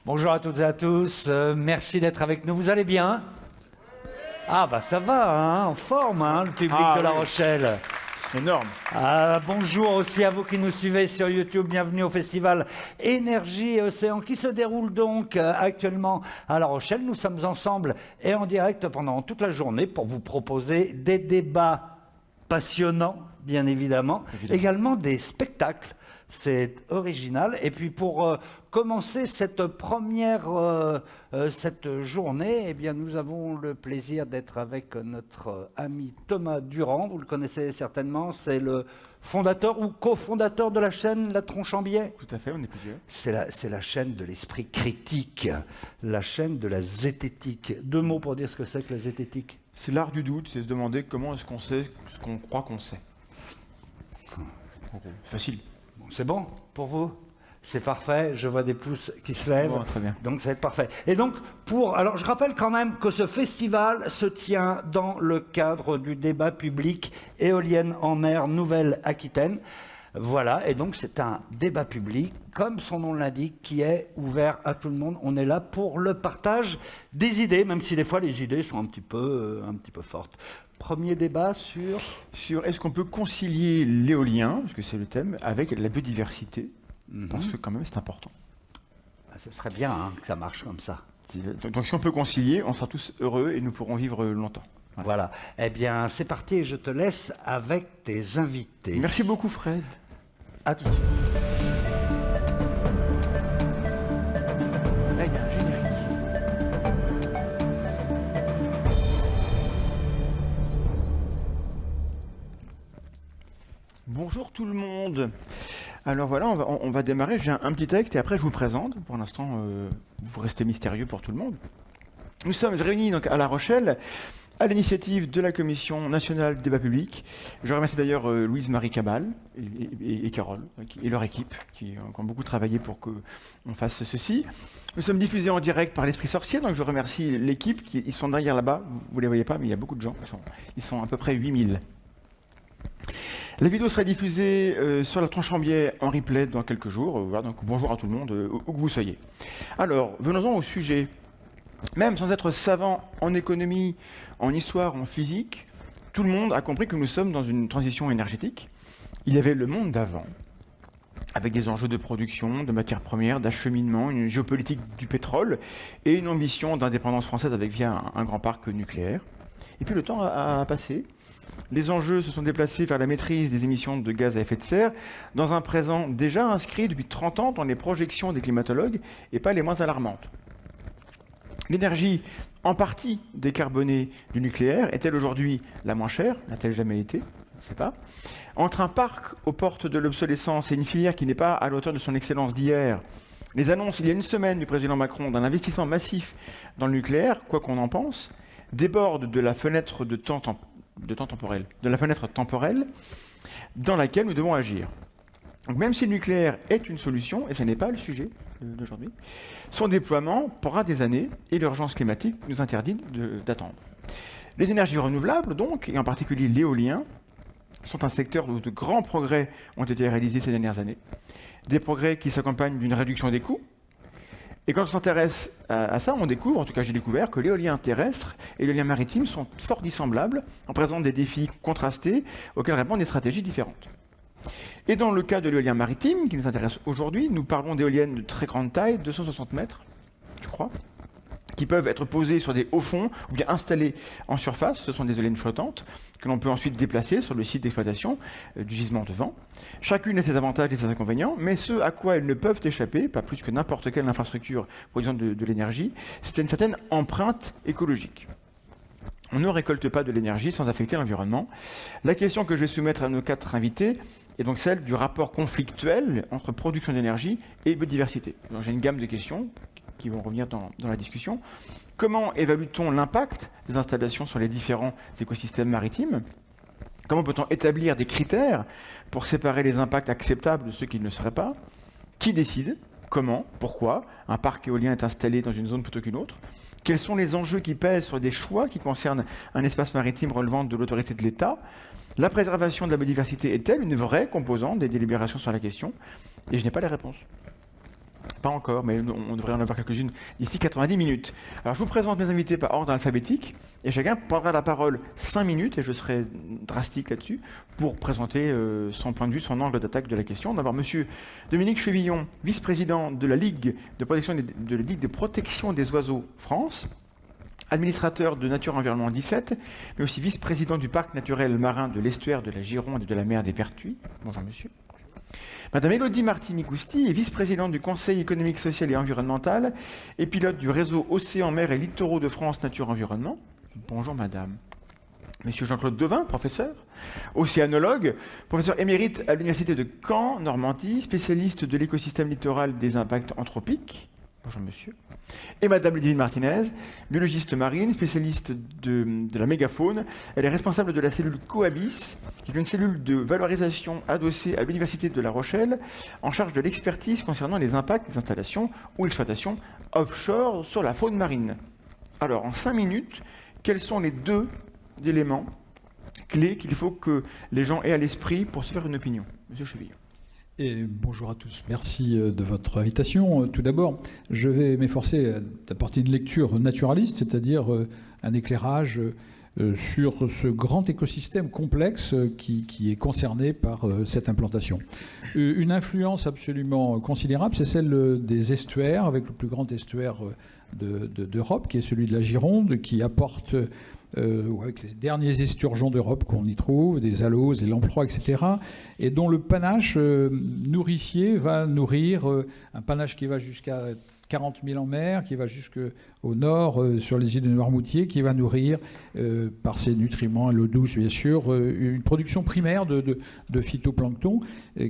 Bonjour à toutes et à tous, merci d'être avec nous. Vous allez bien? Ah bah ça va, hein, en forme, hein, le public de La Rochelle. Énorme. Bonjour aussi à vous qui nous suivez sur YouTube. Bienvenue au festival Énergie et Océan qui se déroule donc actuellement à La Rochelle. Nous sommes ensemble et en direct pendant toute la journée pour vous proposer des débats passionnants, bien évidemment. Également des spectacles. C'est original. Et puis pour commencer cette cette journée, eh bien, nous avons le plaisir d'être avec notre ami Thomas Durand. Vous le connaissez certainement, c'est le fondateur ou cofondateur de la chaîne La Tronche en Biais. Tout à fait, on est plusieurs. C'est la chaîne de l'esprit critique, la chaîne de la zététique. Deux mots pour dire ce que c'est que la zététique. C'est l'art du doute, c'est se demander comment est-ce qu'on sait ce qu'on croit qu'on sait. Facile. C'est bon pour vous? C'est parfait, je vois des pouces qui se lèvent, Bon, très bien. Donc ça va être parfait. Et donc, alors je rappelle quand même que ce festival se tient dans le cadre du débat public Éolienne en mer Nouvelle-Aquitaine. Voilà, et donc c'est un débat public, comme son nom l'indique, qui est ouvert à tout le monde. On est là pour le partage des idées, même si des fois les idées sont un petit peu fortes. Premier débat sur est-ce qu'on peut concilier l'éolien, parce que c'est le thème, avec la biodiversité, parce que quand même c'est important. Ce serait bien hein, que ça marche comme ça. Donc si on peut concilier, on sera tous heureux et nous pourrons vivre longtemps. Voilà. Eh bien, c'est parti et je te laisse avec tes invités. Merci beaucoup Fred. À tout de suite. Là, il y a un générique. Bonjour tout le monde. Alors voilà, on va démarrer. J'ai un petit texte et après je vous présente. Pour l'instant, vous restez mystérieux pour tout le monde. Nous sommes réunis donc à La Rochelle à l'initiative de la Commission nationale du débat public. Je remercie d'ailleurs Louise-Marie Cabal et Carole et leur équipe qui ont beaucoup travaillé pour qu'on fasse ceci. Nous sommes diffusés en direct par l'Esprit Sorcier, donc je remercie l'équipe. Ils sont derrière là-bas, vous ne les voyez pas, mais il y a beaucoup de gens. Ils sont à peu près 8000. La vidéo sera diffusée sur La Tronche en Biais en replay dans quelques jours. Voilà, donc bonjour à tout le monde, où que vous soyez. Alors, venons-en au sujet. Même sans être savant en économie, en histoire, en physique, tout le monde a compris que nous sommes dans une transition énergétique. Il y avait le monde d'avant, avec des enjeux de production, de matières premières, d'acheminement, une géopolitique du pétrole et une ambition d'indépendance française via un grand parc nucléaire. Et puis le temps a passé. Les enjeux se sont déplacés vers la maîtrise des émissions de gaz à effet de serre, dans un présent déjà inscrit depuis 30 ans dans les projections des climatologues et pas les moins alarmantes. L'énergie en partie décarbonée du nucléaire est-elle aujourd'hui la moins chère? N'a-t-elle jamais été? Je ne sais pas. Entre un parc aux portes de l'obsolescence et une filière qui n'est pas à la hauteur de son excellence d'hier, les annonces il y a une semaine du président Macron d'un investissement massif dans le nucléaire, quoi qu'on en pense, débordent de la fenêtre temporelle dans laquelle nous devons agir. Donc même si le nucléaire est une solution, et ce n'est pas le sujet d'aujourd'hui, son déploiement prendra des années et l'urgence climatique nous interdit d'attendre. Les énergies renouvelables, donc, et en particulier l'éolien, sont un secteur où de grands progrès ont été réalisés ces dernières années. Des progrès qui s'accompagnent d'une réduction des coûts. Et quand on s'intéresse à ça, on découvre, en tout cas j'ai découvert, que l'éolien terrestre et l'éolien maritime sont fort dissemblables, en présentent des défis contrastés auxquels répondent des stratégies différentes. Et dans le cas de l'éolien maritime, qui nous intéresse aujourd'hui, nous parlons d'éoliennes de très grande taille, 260 mètres, je crois, qui peuvent être posées sur des hauts fonds ou bien installées en surface. Ce sont des éoliennes flottantes que l'on peut ensuite déplacer sur le site d'exploitation du gisement de vent. Chacune a ses avantages et ses inconvénients, mais ce à quoi elles ne peuvent échapper, pas plus que n'importe quelle infrastructure produisant de l'énergie, c'est une certaine empreinte écologique. On ne récolte pas de l'énergie sans affecter l'environnement. La question que je vais soumettre à nos 4 invités est donc celle du rapport conflictuel entre production d'énergie et biodiversité. J'ai une gamme de questions qui vont revenir dans la discussion. Comment évalue-t-on l'impact des installations sur les différents écosystèmes maritimes? Comment peut-on établir des critères pour séparer les impacts acceptables de ceux qui ne le seraient pas? Qui décide? Comment? Pourquoi un parc éolien est installé dans une zone plutôt qu'une autre? Quels sont les enjeux qui pèsent sur des choix qui concernent un espace maritime relevant de l'autorité de l'État? La préservation de la biodiversité est-elle une vraie composante des délibérations sur la question? Et je n'ai pas les réponses. Pas encore, mais on devrait en avoir quelques-unes d'ici 90 minutes. Alors je vous présente mes invités par ordre alphabétique, et chacun prendra la parole 5 minutes, et je serai drastique là-dessus, pour présenter son point de vue, son angle d'attaque de la question. D'abord, monsieur Dominique Chevillon, vice-président de la Ligue de protection des oiseaux France, administrateur de Nature Environnement 17, mais aussi vice-président du parc naturel marin de l'estuaire de la Gironde et de la mer des Pertuis. Bonjour monsieur. Madame Élodie Martini-Gousti est vice-présidente du Conseil économique, social et environnemental et pilote du réseau Océan, Mer et Littoraux de France Nature Environnement. Bonjour madame. Monsieur Jean-Claude Devin, professeur, océanologue, professeur émérite à l'Université de Caen, Normandie, spécialiste de l'écosystème littoral des impacts anthropiques. Bonjour monsieur. Et madame Ludivine Martinez, biologiste marine, spécialiste de la mégafaune. Elle est responsable de la cellule Coabis, qui est une cellule de valorisation adossée à l'Université de La Rochelle, en charge de l'expertise concernant les impacts des installations ou exploitations offshore sur la faune marine. Alors, en 5 minutes, quels sont les 2 éléments clés qu'il faut que les gens aient à l'esprit pour se faire une opinion? Monsieur Chevillon. Et bonjour à tous, merci de votre invitation. Tout d'abord, je vais m'efforcer d'apporter une lecture naturaliste, c'est-à-dire un éclairage sur ce grand écosystème complexe qui est concerné par cette implantation. Une influence absolument considérable, c'est celle des estuaires, avec le plus grand estuaire d'Europe, qui est celui de la Gironde, qui apporte avec les derniers esturgeons d'Europe qu'on y trouve, des aloses, des lamproies, etc., et dont le panache nourricier va nourrir un panache qui va jusqu'à 40 000 en mer, qui va jusqu'au nord, sur les îles de Noirmoutier, qui va nourrir, par ses nutriments, l'eau douce bien sûr, une production primaire de phytoplancton,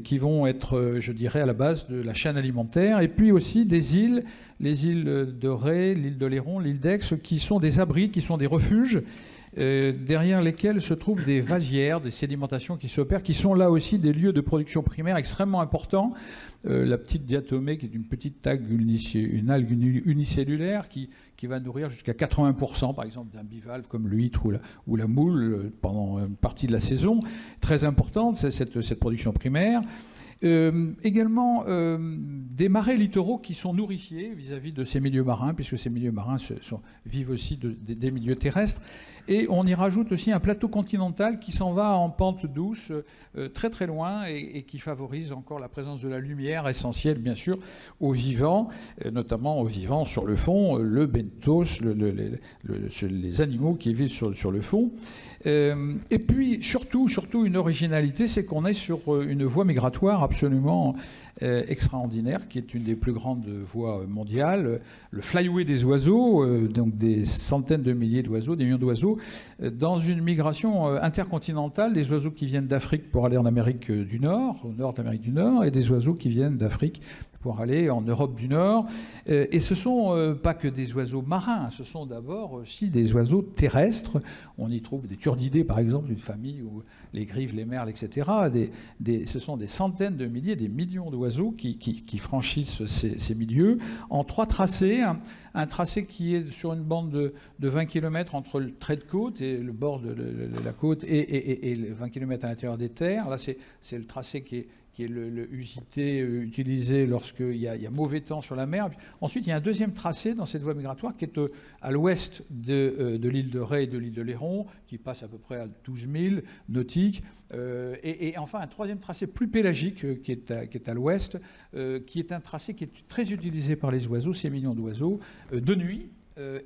qui vont être, je dirais, à la base de la chaîne alimentaire, et puis aussi des îles, les îles de Ré, l'île de Léron, l'île d'Aix, qui sont des abris, qui sont des refuges, derrière lesquels se trouvent des vasières, des sédimentations qui s'opèrent, qui sont là aussi des lieux de production primaire extrêmement importants. La petite diatomée, qui est une petite une algue unicellulaire qui va nourrir jusqu'à 80%, par exemple, d'un bivalve comme l'huître ou la moule pendant une partie de la saison. Très importante, c'est cette production primaire. Également des marais littoraux qui sont nourriciers vis-à-vis de ces milieux marins, puisque ces milieux marins vivent aussi des milieux terrestres. Et on y rajoute aussi un plateau continental qui s'en va en pente douce très très loin et qui favorise encore la présence de la lumière, essentielle bien sûr aux vivants, notamment aux vivants sur le fond, le benthos, les animaux qui vivent sur le fond. Et puis surtout une originalité, c'est qu'on est sur une voie migratoire absolument extraordinaire, qui est une des plus grandes voies mondiales, le flyway des oiseaux, donc des centaines de milliers d'oiseaux, des millions d'oiseaux, dans une migration intercontinentale, des oiseaux qui viennent d'Afrique pour aller en Amérique du Nord, au nord de l'Amérique du Nord, et des oiseaux qui viennent d'Afrique pour aller en Europe du Nord. Et ce ne sont pas que des oiseaux marins, ce sont d'abord aussi des oiseaux terrestres. On y trouve des turdidés, par exemple, une famille où les grives, les merles, etc. Ce sont des centaines de milliers, des millions d'oiseaux qui franchissent ces milieux en 3 tracés. Un tracé qui est sur une bande de 20 km entre le trait de côte et le bord de la côte et les 20 km à l'intérieur des terres. Là, c'est le tracé qui est le usité, utilisé lorsqu'il y a mauvais temps sur la mer. Ensuite, il y a un deuxième tracé dans cette voie migratoire qui est à l'ouest de l'île de Ré et de l'île de Léron, qui passe à peu près à 12 000 nautiques. Et enfin, un troisième tracé plus pélagique qui est à l'ouest, qui est un tracé qui est très utilisé par les oiseaux, ces millions d'oiseaux, de nuit.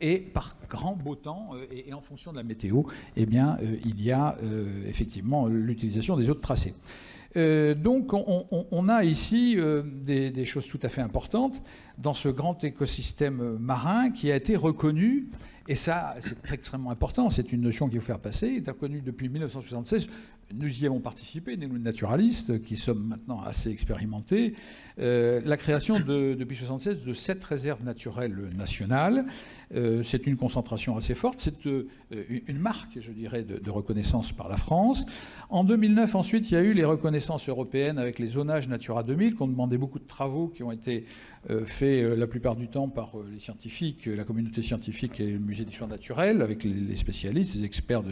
Et par grand beau temps et en fonction de la météo, eh bien, il y a effectivement l'utilisation des autres tracés. Donc on a ici des choses tout à fait importantes dans ce grand écosystème marin qui a été reconnu, et ça c'est extrêmement important, c'est une notion qu'il faut faire passer, est reconnu depuis 1976. Nous y avons participé, nous naturalistes, qui sommes maintenant assez expérimentés. La création depuis 1976 de 7 réserves naturelles nationales. C'est une concentration assez forte. C'est une marque, je dirais, de reconnaissance par la France. En 2009, ensuite, il y a eu les reconnaissances européennes avec les zonages Natura 2000, qui ont demandé beaucoup de travaux, qui ont été faits la plupart du temps par les scientifiques, la communauté scientifique et le musée d'histoire naturelle, avec les spécialistes, les experts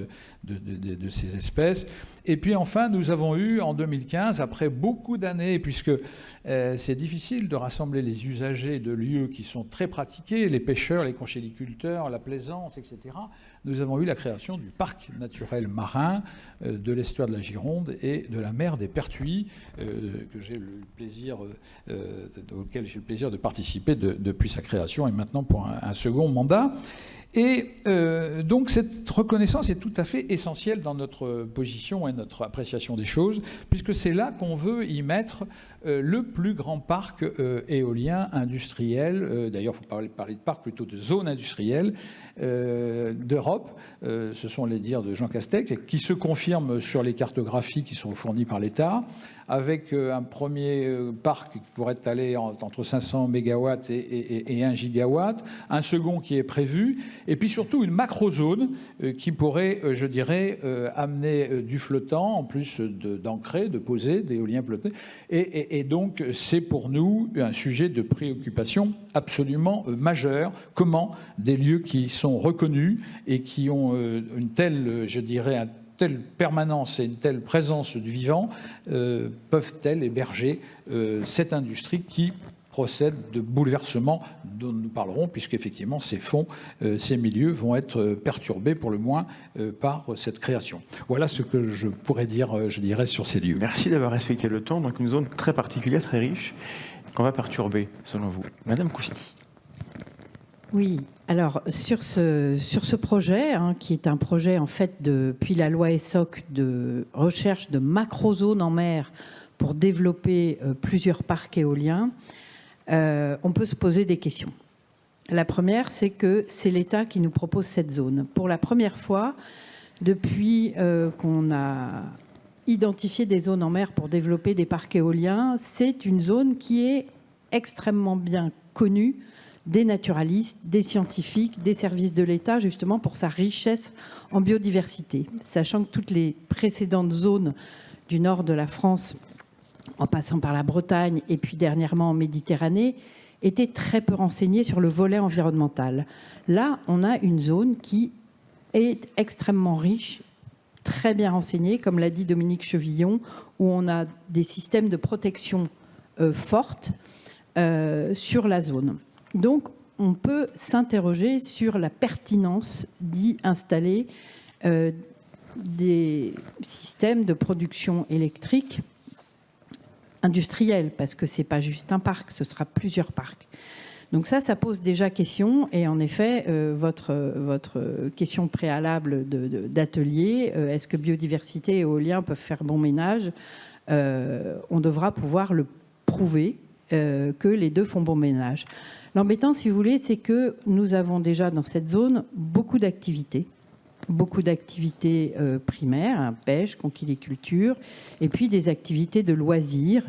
de ces espèces. Et puis enfin, nous avons eu en 2015, après beaucoup d'années, puisque c'est difficile de rassembler les usagers de lieux qui sont très pratiqués, les pêcheurs, les congéliculteurs, la plaisance, etc., nous avons eu la création du parc naturel marin de l'estuaire de la Gironde et de la mer des Pertuis, auquel j'ai le plaisir de participer depuis sa création et maintenant pour un second mandat. Et donc cette reconnaissance est tout à fait essentielle dans notre position et notre appréciation des choses, puisque c'est là qu'on veut y mettre le plus grand parc éolien industriel, d'ailleurs il faut parler de parc plutôt de zone industrielle d'Europe, ce sont les dires de Jean Castex, qui se confirment sur les cartographies qui sont fournies par l'État, avec un premier parc qui pourrait aller entre 500 MW et 1 gigawatt, un second qui est prévu, et puis surtout une macro-zone qui pourrait, je dirais, amener du flottant, en plus d'ancrer, de poser, d'éolien flotté. Et donc, c'est pour nous un sujet de préoccupation absolument majeur. Comment des lieux qui sont reconnus et qui ont une telle, je dirais, telle permanence et une telle présence du vivant peuvent-elles héberger cette industrie qui procède de bouleversements dont nous parlerons, puisqu'effectivement ces fonds, ces milieux vont être perturbés pour le moins par cette création. Voilà ce que je pourrais dire, je dirais, sur ces lieux. Merci d'avoir respecté le temps. Donc une zone très particulière, très riche, qu'on va perturber, selon vous. Madame Cousty. Oui, alors sur ce projet, qui est un projet en fait depuis la loi ESSOC de recherche de macro-zones en mer pour développer plusieurs parcs éoliens, on peut se poser des questions. La première, c'est que c'est l'État qui nous propose cette zone. Pour la première fois, depuis qu'on a identifié des zones en mer pour développer des parcs éoliens, c'est une zone qui est extrêmement bien connue des naturalistes, des scientifiques, des services de l'État, justement pour sa richesse en biodiversité. Sachant que toutes les précédentes zones du nord de la France, en passant par la Bretagne et puis dernièrement en Méditerranée, étaient très peu renseignées sur le volet environnemental. Là, on a une zone qui est extrêmement riche, très bien renseignée, comme l'a dit Dominique Chevillon, où on a des systèmes de protection fortes sur la zone. Donc, on peut s'interroger sur la pertinence d'y installer des systèmes de production électrique industrielle, parce que ce n'est pas juste un parc, ce sera plusieurs parcs. Donc ça pose déjà question, et en effet, votre question préalable d'atelier, est-ce que biodiversité et éolien peuvent faire bon ménage, on devra pouvoir le prouver que les deux font bon ménage. L'embêtant, si vous voulez, c'est que nous avons déjà dans cette zone beaucoup d'activités primaires, pêche, conchiliculture, et puis des activités de loisirs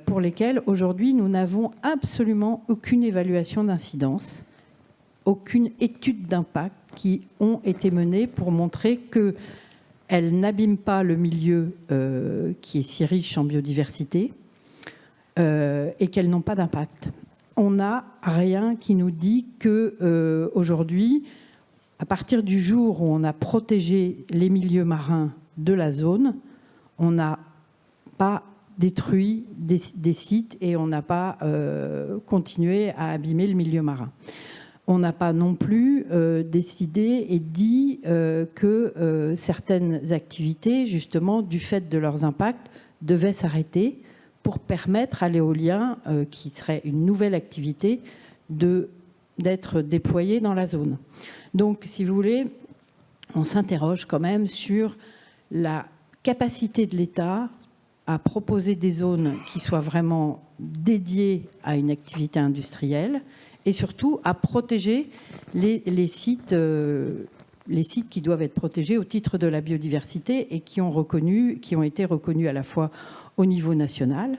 pour lesquelles aujourd'hui nous n'avons absolument aucune évaluation d'incidence, aucune étude d'impact qui ont été menées pour montrer qu'elles n'abîment pas le milieu qui est si riche en biodiversité et qu'elles n'ont pas d'impact. On n'a rien qui nous dit qu'aujourd'hui, à partir du jour où on a protégé les milieux marins de la zone, on n'a pas détruit des sites et on n'a pas continué à abîmer le milieu marin. On n'a pas non plus décidé et dit que certaines activités, justement, du fait de leurs impacts, devaient s'arrêter pour permettre à l'éolien, qui serait une nouvelle activité, d'être déployé dans la zone. Donc, si vous voulez, on s'interroge quand même sur la capacité de l'État à proposer des zones qui soient vraiment dédiées à une activité industrielle et surtout à protéger les sites qui doivent être protégés au titre de la biodiversité et qui ont été reconnus à la fois au niveau national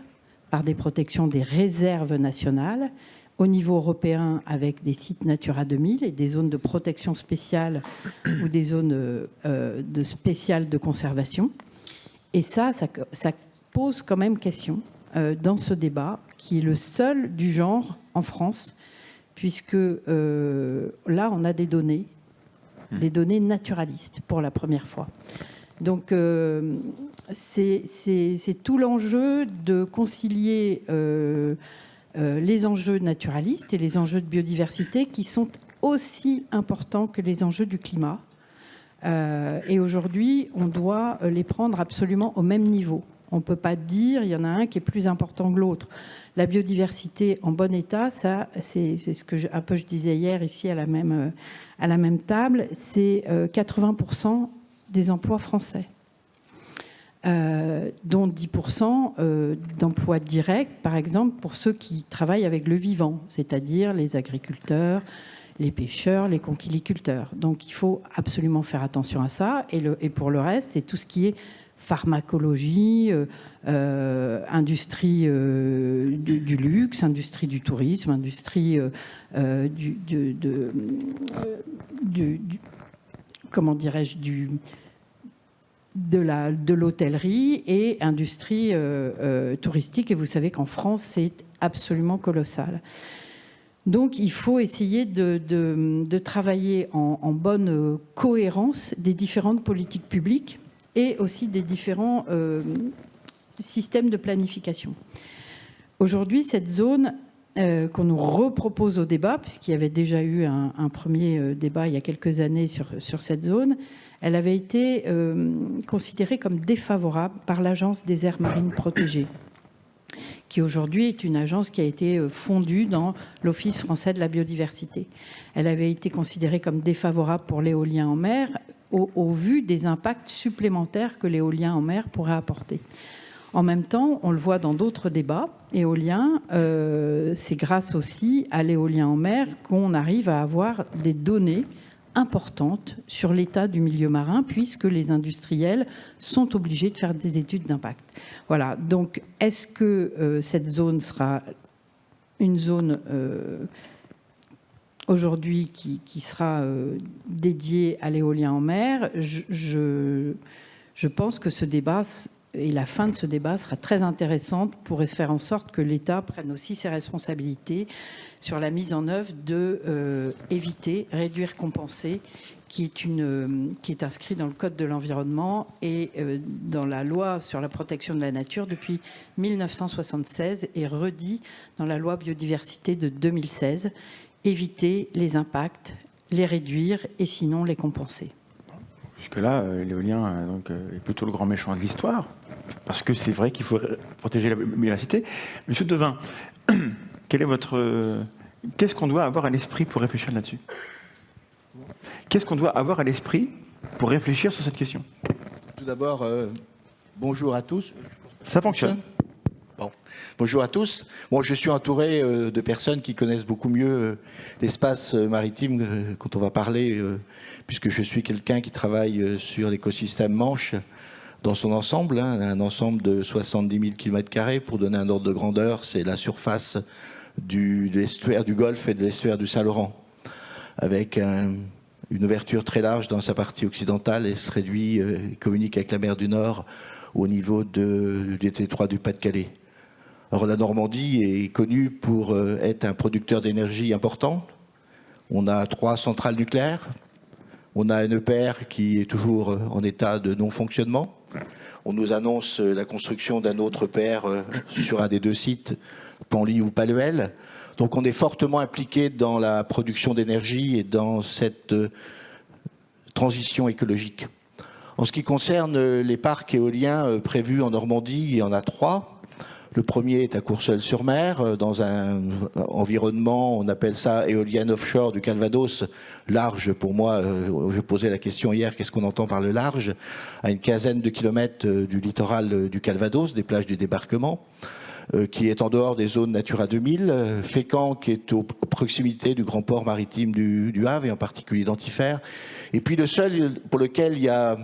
par des protections des réserves nationales, au niveau européen avec des sites Natura 2000 et des zones de protection spéciale ou des zones spéciales de conservation. Et ça pose quand même question dans ce débat, qui est le seul du genre en France, puisque là, on a des données naturalistes pour la première fois. Donc c'est tout l'enjeu de concilier les enjeux naturalistes et les enjeux de biodiversité qui sont aussi importants que les enjeux du climat. Et aujourd'hui, on doit les prendre absolument au même niveau. On ne peut pas dire il y en a un qui est plus important que l'autre. La biodiversité en bon état, ça, c'est ce que je disais hier ici à la même table, c'est 80% des emplois français, dont 10% d'emplois directs, par exemple, pour ceux qui travaillent avec le vivant, c'est-à-dire les agriculteurs, les pêcheurs, les conchiliculteurs. Donc il faut absolument faire attention à ça. Et pour le reste, c'est tout ce qui est pharmacologie, industrie du luxe, industrie du tourisme, industrie comment dirais-je, de l'hôtellerie et industrie touristique. Et vous savez qu'en France, c'est absolument colossal. Donc, il faut essayer de travailler en bonne cohérence des différentes politiques publiques et aussi des différents systèmes de planification. Aujourd'hui, cette zone qu'on nous repropose au débat, puisqu'il y avait déjà eu un premier débat il y a quelques années sur cette zone, elle avait été considérée comme défavorable par l'Agence des aires marines protégées, qui aujourd'hui est une agence qui a été fondue dans l'Office français de la biodiversité. Elle avait été considérée comme défavorable pour l'éolien en mer au vu des impacts supplémentaires que l'éolien en mer pourrait apporter. En même temps, on le voit dans d'autres débats éoliens, c'est grâce aussi à l'éolien en mer qu'on arrive à avoir des données importantes sur l'état du milieu marin, puisque les industriels sont obligés de faire des études d'impact. Voilà, donc est-ce que cette zone sera une zone aujourd'hui qui sera dédiée à l'éolien en mer? Je pense que ce débat et la fin de ce débat sera très intéressante pour faire en sorte que l'État prenne aussi ses responsabilités sur la mise en œuvre de éviter, réduire, compenser, qui est inscrit dans le Code de l'environnement et dans la loi sur la protection de la nature depuis 1976 et redit dans la loi biodiversité de 2016. Éviter les impacts, les réduire et sinon les compenser. Jusque-là, l'éolien est plutôt le grand méchant de l'histoire, parce que c'est vrai qu'il faut protéger la biodiversité. Monsieur Devin, qu'est-ce qu'on doit avoir à l'esprit pour réfléchir là-dessus? Qu'est-ce qu'on doit avoir à l'esprit pour réfléchir sur cette question? Tout d'abord, bonjour à tous. Ça fonctionne. Bon. Bonjour à tous. Bon, je suis entouré de personnes qui connaissent beaucoup mieux l'espace maritime quand on va parler, puisque je suis quelqu'un qui travaille sur l'écosystème Manche dans son ensemble, un ensemble de 70 000 km². Pour donner un ordre de grandeur, c'est la surface de l'estuaire du Golfe et de l'estuaire du Saint-Laurent, avec une ouverture très large dans sa partie occidentale et se réduit, communique avec la mer du Nord au niveau du détroit du Pas-de-Calais. Alors la Normandie est connue pour être un producteur d'énergie important. On a 3 centrales nucléaires. On a un EPR qui est toujours en état de non-fonctionnement. On nous annonce la construction d'un autre EPR sur un des 2 sites, Penly ou Paluel. Donc on est fortement impliqué dans la production d'énergie et dans cette transition écologique. En ce qui concerne les parcs éoliens prévus en Normandie, il y en a 3. Le premier est à Courseulles-sur-Mer, dans un environnement, on appelle ça éolienne offshore du Calvados, large pour moi, je posais la question hier, qu'est-ce qu'on entend par le large, à une quinzaine de kilomètres du littoral du Calvados, des plages du débarquement, qui est en dehors des zones Natura 2000, Fécamp qui est aux proximités du grand port maritime du Havre, et en particulier d'Antifer, et puis le seul pour lequel il y a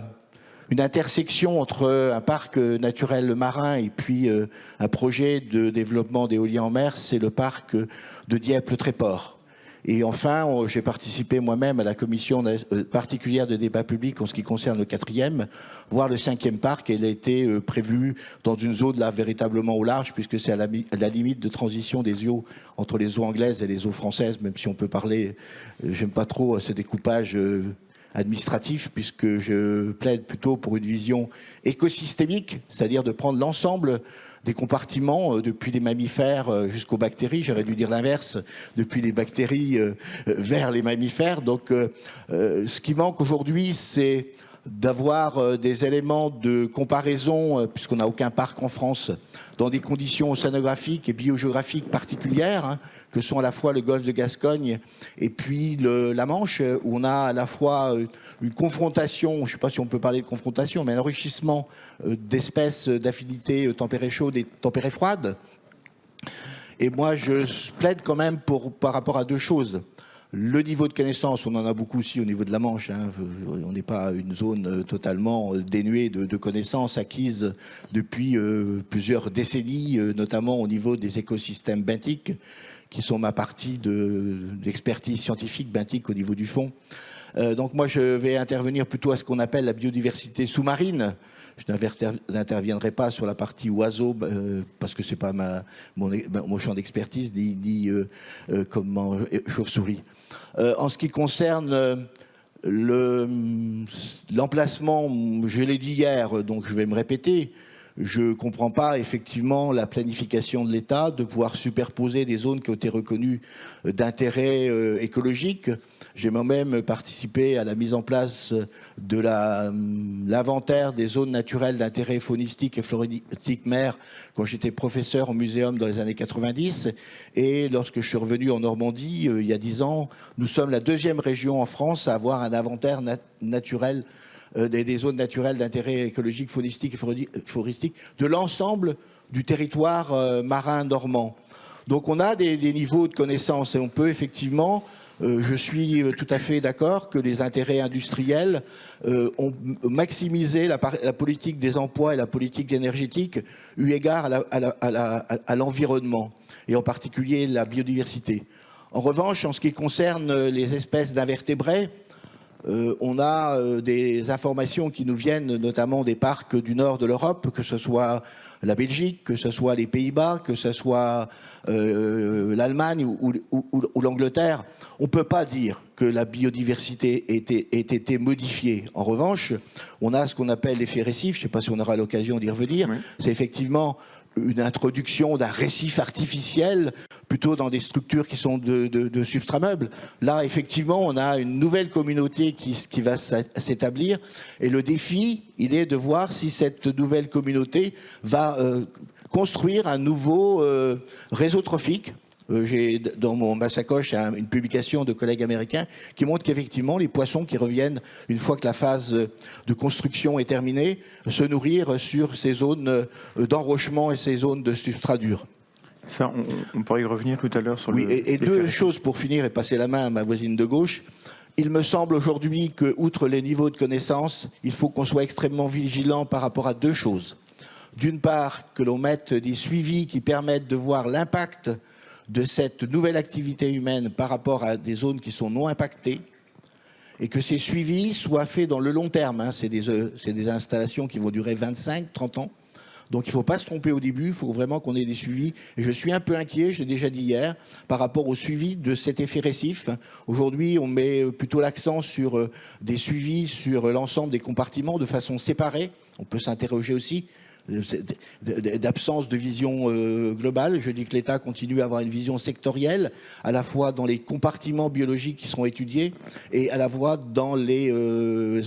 une intersection entre un parc naturel marin et puis un projet de développement d'éolien en mer, c'est le parc de Dieppe-le-Tréport. Et enfin, j'ai participé moi-même à la commission particulière de débat public en ce qui concerne le 4e, voire le 5e parc. Elle a été prévue dans une zone là véritablement au large, puisque c'est à la limite de transition des eaux entre les eaux anglaises et les eaux françaises, même si on peut parler, j'aime pas trop ce découpage administratif, puisque je plaide plutôt pour une vision écosystémique, c'est-à-dire de prendre l'ensemble des compartiments, depuis les mammifères jusqu'aux bactéries, j'aurais dû dire l'inverse, depuis les bactéries vers les mammifères. Donc ce qui manque aujourd'hui, c'est d'avoir des éléments de comparaison, puisqu'on n'a aucun parc en France, dans des conditions océanographiques et biogéographiques particulières, hein, que sont à la fois le golfe de Gascogne et puis la Manche, où on a à la fois une confrontation, je ne sais pas si on peut parler de confrontation, mais un enrichissement d'espèces d'affinités tempérées chaudes et tempérées froides. Et moi, je plaide quand même par rapport à deux choses. Le niveau de connaissance, on en a beaucoup aussi au niveau de la Manche. Hein. On n'est pas une zone totalement dénuée de connaissances acquises depuis plusieurs décennies, notamment au niveau des écosystèmes benthiques, qui sont ma partie d'expertise scientifique benthique au niveau du fond. Donc moi, je vais intervenir plutôt à ce qu'on appelle la biodiversité sous-marine. Je n'interviendrai pas sur la partie oiseaux, parce que ce n'est pas mon champ d'expertise, ni comme chauve-souris. En ce qui concerne l'emplacement, je l'ai dit hier, donc je vais me répéter, je ne comprends pas effectivement la planification de l'État de pouvoir superposer des zones qui ont été reconnues d'intérêt écologique. J'ai moi-même participé à la mise en place de l'inventaire des zones naturelles d'intérêt faunistique et floristique mer quand j'étais professeur au muséum dans les années 90. Et lorsque je suis revenu en Normandie, il y a 10 ans, nous sommes la 2e région en France à avoir un inventaire naturel des zones naturelles d'intérêt écologique, faunistique et floristique de l'ensemble du territoire marin normand. Donc on a des niveaux de connaissances et on peut effectivement, je suis tout à fait d'accord que les intérêts industriels ont maximisé la politique des emplois et la politique énergétique eu égard à l'environnement et en particulier la biodiversité. En revanche, en ce qui concerne les espèces d'invertébrés, on a des informations qui nous viennent notamment des parcs du nord de l'Europe, que ce soit la Belgique, que ce soit les Pays-Bas, que ce soit l'Allemagne ou l'Angleterre. On ne peut pas dire que la biodiversité ait été modifiée. En revanche, on a ce qu'on appelle l'effet récif, je ne sais pas si on aura l'occasion d'y revenir, oui. C'est effectivement une introduction d'un récif artificiel plutôt dans des structures qui sont de substrat-meubles. Là, effectivement, on a une nouvelle communauté qui va s'établir et le défi, il est de voir si cette nouvelle communauté va construire un nouveau réseau trophique. J'ai dans ma sacoche une publication de collègues américains qui montre qu'effectivement les poissons qui reviennent une fois que la phase de construction est terminée se nourrir sur ces zones d'enrochement et ces zones de substrat dur. Ça, on pourrait y revenir tout à l'heure sur oui, et deux choses pour finir et passer la main à ma voisine de gauche. Il me semble aujourd'hui que, outre les niveaux de connaissances, il faut qu'on soit extrêmement vigilant par rapport à deux choses. D'une part, que l'on mette des suivis qui permettent de voir l'impact de cette nouvelle activité humaine par rapport à des zones qui sont non impactées et que ces suivis soient faits dans le long terme. Hein. C'est des installations qui vont durer 25, 30 ans. Donc il ne faut pas se tromper au début, il faut vraiment qu'on ait des suivis. Et je suis un peu inquiet, je l'ai déjà dit hier, par rapport au suivi de cet effet récif. Aujourd'hui, on met plutôt l'accent sur des suivis sur l'ensemble des compartiments de façon séparée. On peut s'interroger aussi d'absence de vision globale. Je dis que l'État continue à avoir une vision sectorielle, à la fois dans les compartiments biologiques qui seront étudiés et à la fois dans les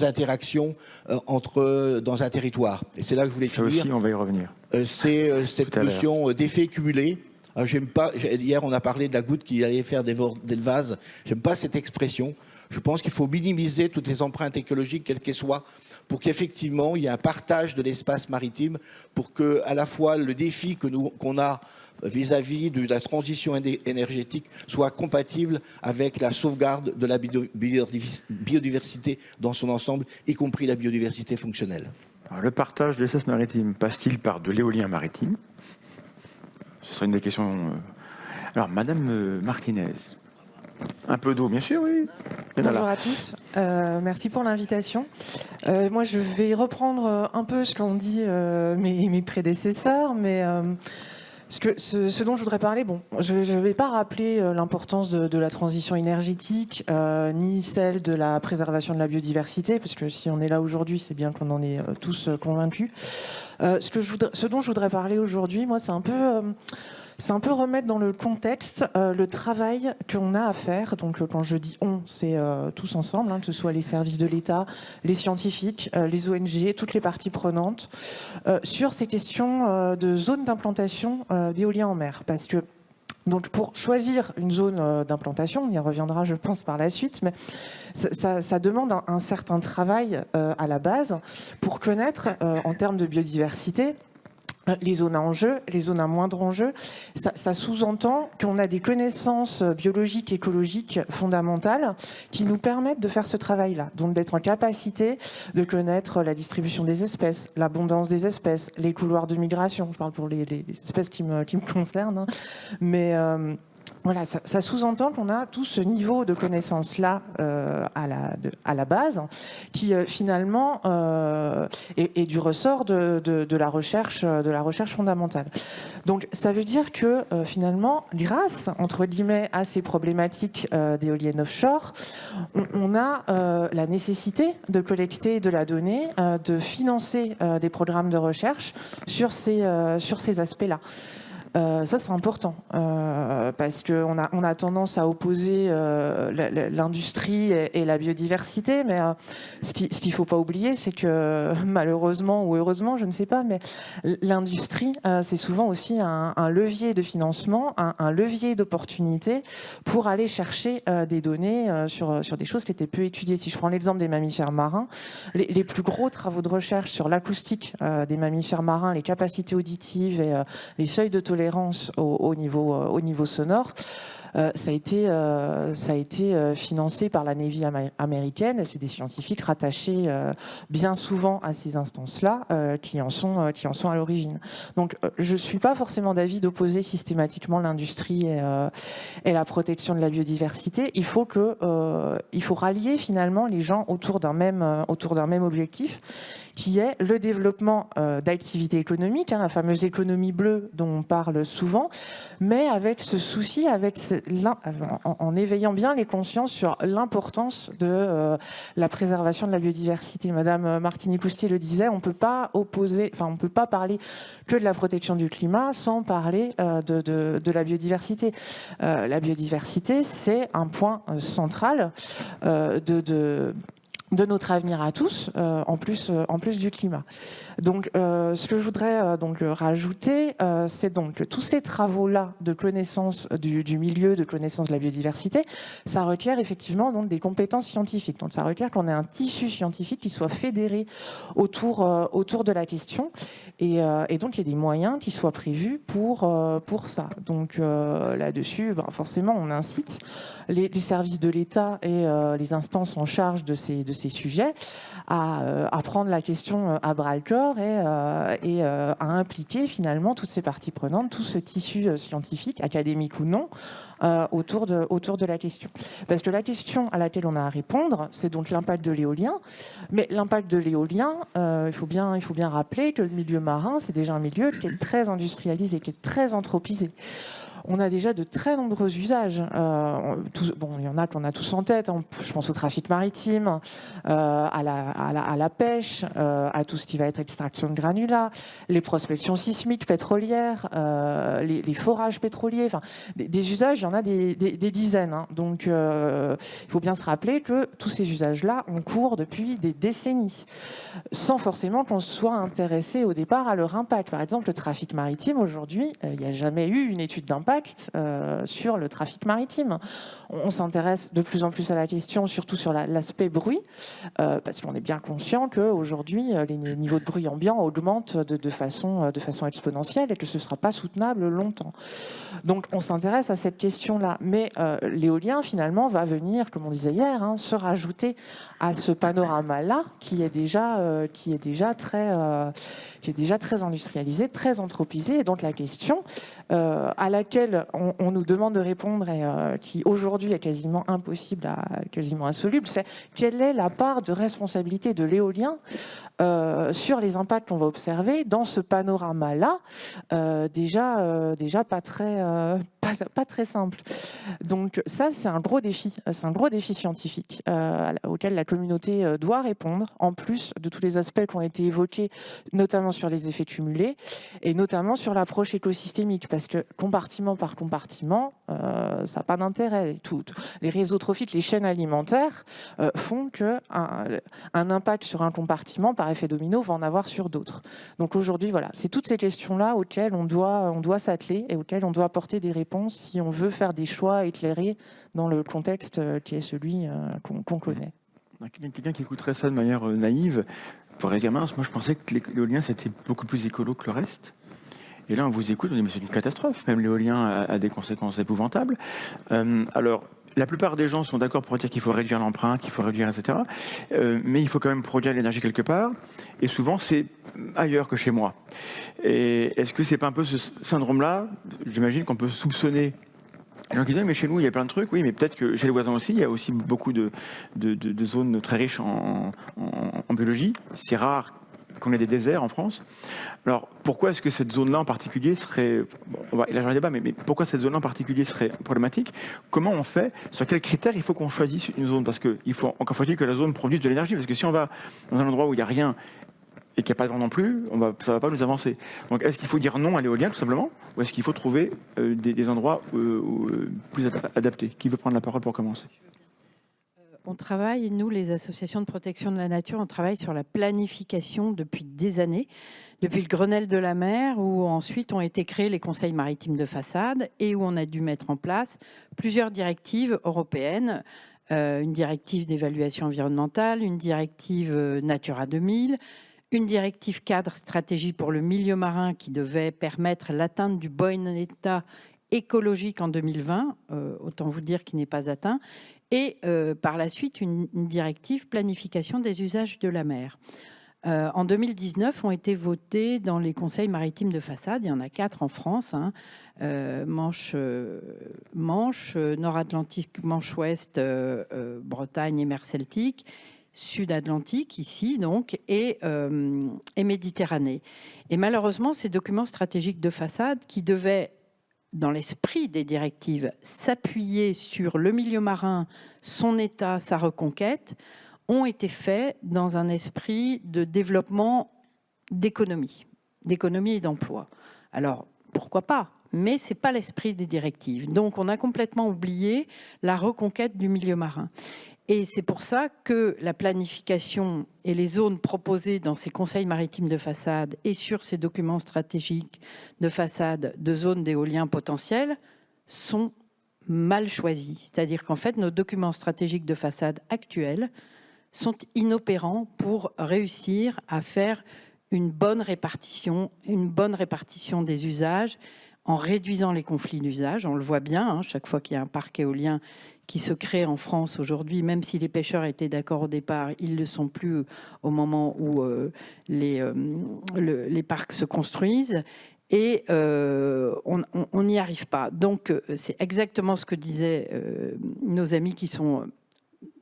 interactions dans un territoire. Et c'est là que je voulais finir. Ça aussi, on va y revenir. C'est cette notion d'effet cumulé. Alors, j'aime pas, hier, on a parlé de la goutte qui allait faire dévorer le vase. J'aime pas cette expression. Je pense qu'il faut minimiser toutes les empreintes écologiques, quelles qu'elles soient, pour qu'effectivement il y ait un partage de l'espace maritime, pour que à la fois le défi qu'on a vis-à-vis de la transition énergétique soit compatible avec la sauvegarde de la biodiversité dans son ensemble, y compris la biodiversité fonctionnelle. Alors, le partage de l'espace maritime passe-t-il par de l'éolien maritime? Ce serait une des questions. Alors, Madame Martinez. Un peu d'eau, bien sûr, oui. Bonjour à tous. Merci pour l'invitation. Moi, je vais reprendre un peu ce qu'ont dit mes prédécesseurs, mais Ce dont je voudrais parler, bon, je ne vais pas rappeler l'importance de la transition énergétique, ni celle de la préservation de la biodiversité, parce que si on est là aujourd'hui, c'est bien qu'on en est tous convaincus. Ce dont je voudrais parler aujourd'hui, moi, c'est un peu remettre dans le contexte le travail qu'on a à faire. Donc quand je dis on, c'est tous ensemble, que ce soit les services de l'État, les scientifiques, les ONG, toutes les parties prenantes, sur ces questions de zones d'implantation d'éolien en mer. Parce que donc pour choisir une zone d'implantation, on y reviendra je pense par la suite, mais ça demande un certain travail à la base pour connaître en termes de biodiversité les zones à enjeu, les zones à moindre enjeu. Ça sous-entend qu'on a des connaissances biologiques, écologiques fondamentales qui nous permettent de faire ce travail-là. Donc d'être en capacité de connaître la distribution des espèces, l'abondance des espèces, les couloirs de migration. Je parle pour les espèces qui me concernent. Hein. Mais voilà, ça sous-entend qu'on a tout ce niveau de connaissance-là à la base, qui finalement est du ressort de la recherche fondamentale. Donc ça veut dire que finalement, grâce entre guillemets à ces problématiques d'éoliennes offshore, on a la nécessité de collecter de la donnée, de financer des programmes de recherche sur ces aspects-là. Ça c'est important parce qu'on a tendance à opposer l'industrie et la biodiversité, mais ce qu'il faut pas oublier, c'est que malheureusement ou heureusement, je ne sais pas, mais l'industrie c'est souvent aussi un levier de financement, un levier d'opportunité pour aller chercher des données sur des choses qui étaient peu étudiées. Si je prends l'exemple des mammifères marins, les plus gros travaux de recherche sur l'acoustique des mammifères marins, les capacités auditives et les seuils de tolérance au niveau sonore, ça a été financé par la Navy américaine, et c'est des scientifiques rattachés bien souvent à ces instances-là qui en sont à l'origine. Donc je ne suis pas forcément d'avis d'opposer systématiquement l'industrie et la protection de la biodiversité. Il faut rallier finalement les gens autour d'un même objectif, qui est le développement d'activités économiques, la fameuse économie bleue dont on parle souvent, mais avec ce souci, en éveillant bien les consciences sur l'importance de la préservation de la biodiversité. Madame Martini-Poustier le disait, on ne peut pas parler que de la protection du climat sans parler de la biodiversité. La biodiversité, c'est un point central de notre avenir à tous, en plus du climat. Donc, ce que je voudrais rajouter, c'est donc que tous ces travaux-là de connaissance du milieu, de connaissance de la biodiversité, ça requiert effectivement donc des compétences scientifiques. Donc, ça requiert qu'on ait un tissu scientifique qui soit fédéré autour de la question, et donc il y a des moyens qui soient prévus pour ça. Donc là-dessus, forcément, on incite les services de l'État et les instances en charge de ces sujets à prendre la question à bras-le-corps et à impliquer finalement toutes ces parties prenantes, tout ce tissu scientifique, académique ou non, autour de la question. Parce que la question à laquelle on a à répondre, c'est donc l'impact de l'éolien. Mais l'impact de l'éolien, il faut bien rappeler que le milieu marin, c'est déjà un milieu qui est très industrialisé, qui est très anthropisé. On a déjà de très nombreux usages. Il y en a qu'on a tous en tête. Je pense au trafic maritime, à la pêche, à tout ce qui va être extraction de granulats, les prospections sismiques pétrolières, les forages pétroliers. Enfin, des usages, il y en a des dizaines. Hein. Donc, il faut bien se rappeler que tous ces usages-là ont cours depuis des décennies, sans forcément qu'on se soit intéressé au départ à leur impact. Par exemple, le trafic maritime, aujourd'hui, il n'y a jamais eu une étude d'impact sur le trafic maritime. On s'intéresse de plus en plus à la question, surtout sur l'aspect bruit, parce qu'on est bien conscient qu'aujourd'hui, les niveaux de bruit ambiant augmentent de façon exponentielle et que ce ne sera pas soutenable longtemps. Donc on s'intéresse à cette question-là. Mais l'éolien, finalement, va venir, comme on disait hier, se rajouter à ce panorama-là qui est déjà très industrialisé, très anthropisé. Et donc la question, à laquelle on nous demande de répondre et qui aujourd'hui est quasiment impossible, quasiment insoluble, c'est quelle est la part de responsabilité de l'éolien sur les impacts qu'on va observer dans ce panorama-là, déjà pas très simple. Donc ça, c'est un gros défi scientifique auquel la communauté doit répondre, en plus de tous les aspects qui ont été évoqués, notamment sur les effets cumulés, et notamment sur l'approche écosystémique, parce que compartiment par compartiment, ça n'a pas d'intérêt. Les réseaux trophiques, les chaînes alimentaires font qu'un impact sur un compartiment, par effet domino, va en avoir sur d'autres. Donc aujourd'hui, voilà, c'est toutes ces questions-là auxquelles on doit s'atteler et auxquelles on doit apporter des réponses si on veut faire des choix éclairés dans le contexte qui est celui qu'on connaît. Quelqu'un qui écouterait ça de manière naïve pourrait dire, mince, moi je pensais que l'éolien c'était beaucoup plus écolo que le reste. Et là on vous écoute, on dit mais c'est une catastrophe, même l'éolien a des conséquences épouvantables. Alors la plupart des gens sont d'accord pour dire qu'il faut réduire l'empreinte, qu'il faut réduire, etc. Mais il faut quand même produire l'énergie quelque part. Et souvent, c'est ailleurs que chez moi. Et est-ce que c'est pas un peu ce syndrome-là? J'imagine qu'on peut soupçonner les gens qui disent mais chez nous, il y a plein de trucs. Oui, mais peut-être que chez les voisins aussi, il y a aussi beaucoup de zones très riches en biologie. C'est rare qu'on ait des déserts en France. Alors, pourquoi est-ce que cette zone-là en particulier serait... Bon, on va élargir le débat, mais pourquoi cette zone-là en particulier serait problématique? Comment on fait? Sur quels critères il faut qu'on choisisse une zone? Parce qu'il faut, encore faut-il que la zone produise de l'énergie. Parce que si on va dans un endroit où il n'y a rien et qu'il n'y a pas de vent non plus, ça ne va pas nous avancer. Donc, est-ce qu'il faut dire non à l'éolien, tout simplement? Ou est-ce qu'il faut trouver des endroits plus adaptés? Qui veut prendre la parole pour commencer? On travaille, nous, les associations de protection de la nature, on travaille sur la planification depuis des années, depuis le Grenelle de la mer, où ensuite ont été créés les conseils maritimes de façade et où on a dû mettre en place plusieurs directives européennes, une directive d'évaluation environnementale, une directive Natura 2000, une directive cadre stratégie pour le milieu marin qui devait permettre l'atteinte du bon état écologique en 2020, autant vous dire qu'il n'est pas atteint, et par la suite une directive planification des usages de la mer. En 2019, ont été votés dans les conseils maritimes de façade, il y en a 4 en France, Manche, Nord-Atlantique, Manche-Ouest, Bretagne et mer Celtique, Sud-Atlantique ici donc, et Méditerranée. Et malheureusement, ces documents stratégiques de façade qui devaient, dans l'esprit des directives, s'appuyer sur le milieu marin, son état, sa reconquête, ont été faits dans un esprit de développement d'économie et d'emploi. Alors, pourquoi pas? Mais ce n'est pas l'esprit des directives. Donc, on a complètement oublié la reconquête du milieu marin. Et c'est pour ça que la planification et les zones proposées dans ces conseils maritimes de façade et sur ces documents stratégiques de façade de zones d'éolien potentiels sont mal choisis. C'est-à-dire qu'en fait, nos documents stratégiques de façade actuels sont inopérants pour réussir à faire une bonne répartition des usages en réduisant les conflits d'usage. On le voit bien, chaque fois qu'il y a un parc éolien qui se crée en France aujourd'hui, même si les pêcheurs étaient d'accord au départ, ils ne le sont plus au moment où les parcs se construisent. Et on n'y arrive pas. Donc, c'est exactement ce que disaient nos amis qui sont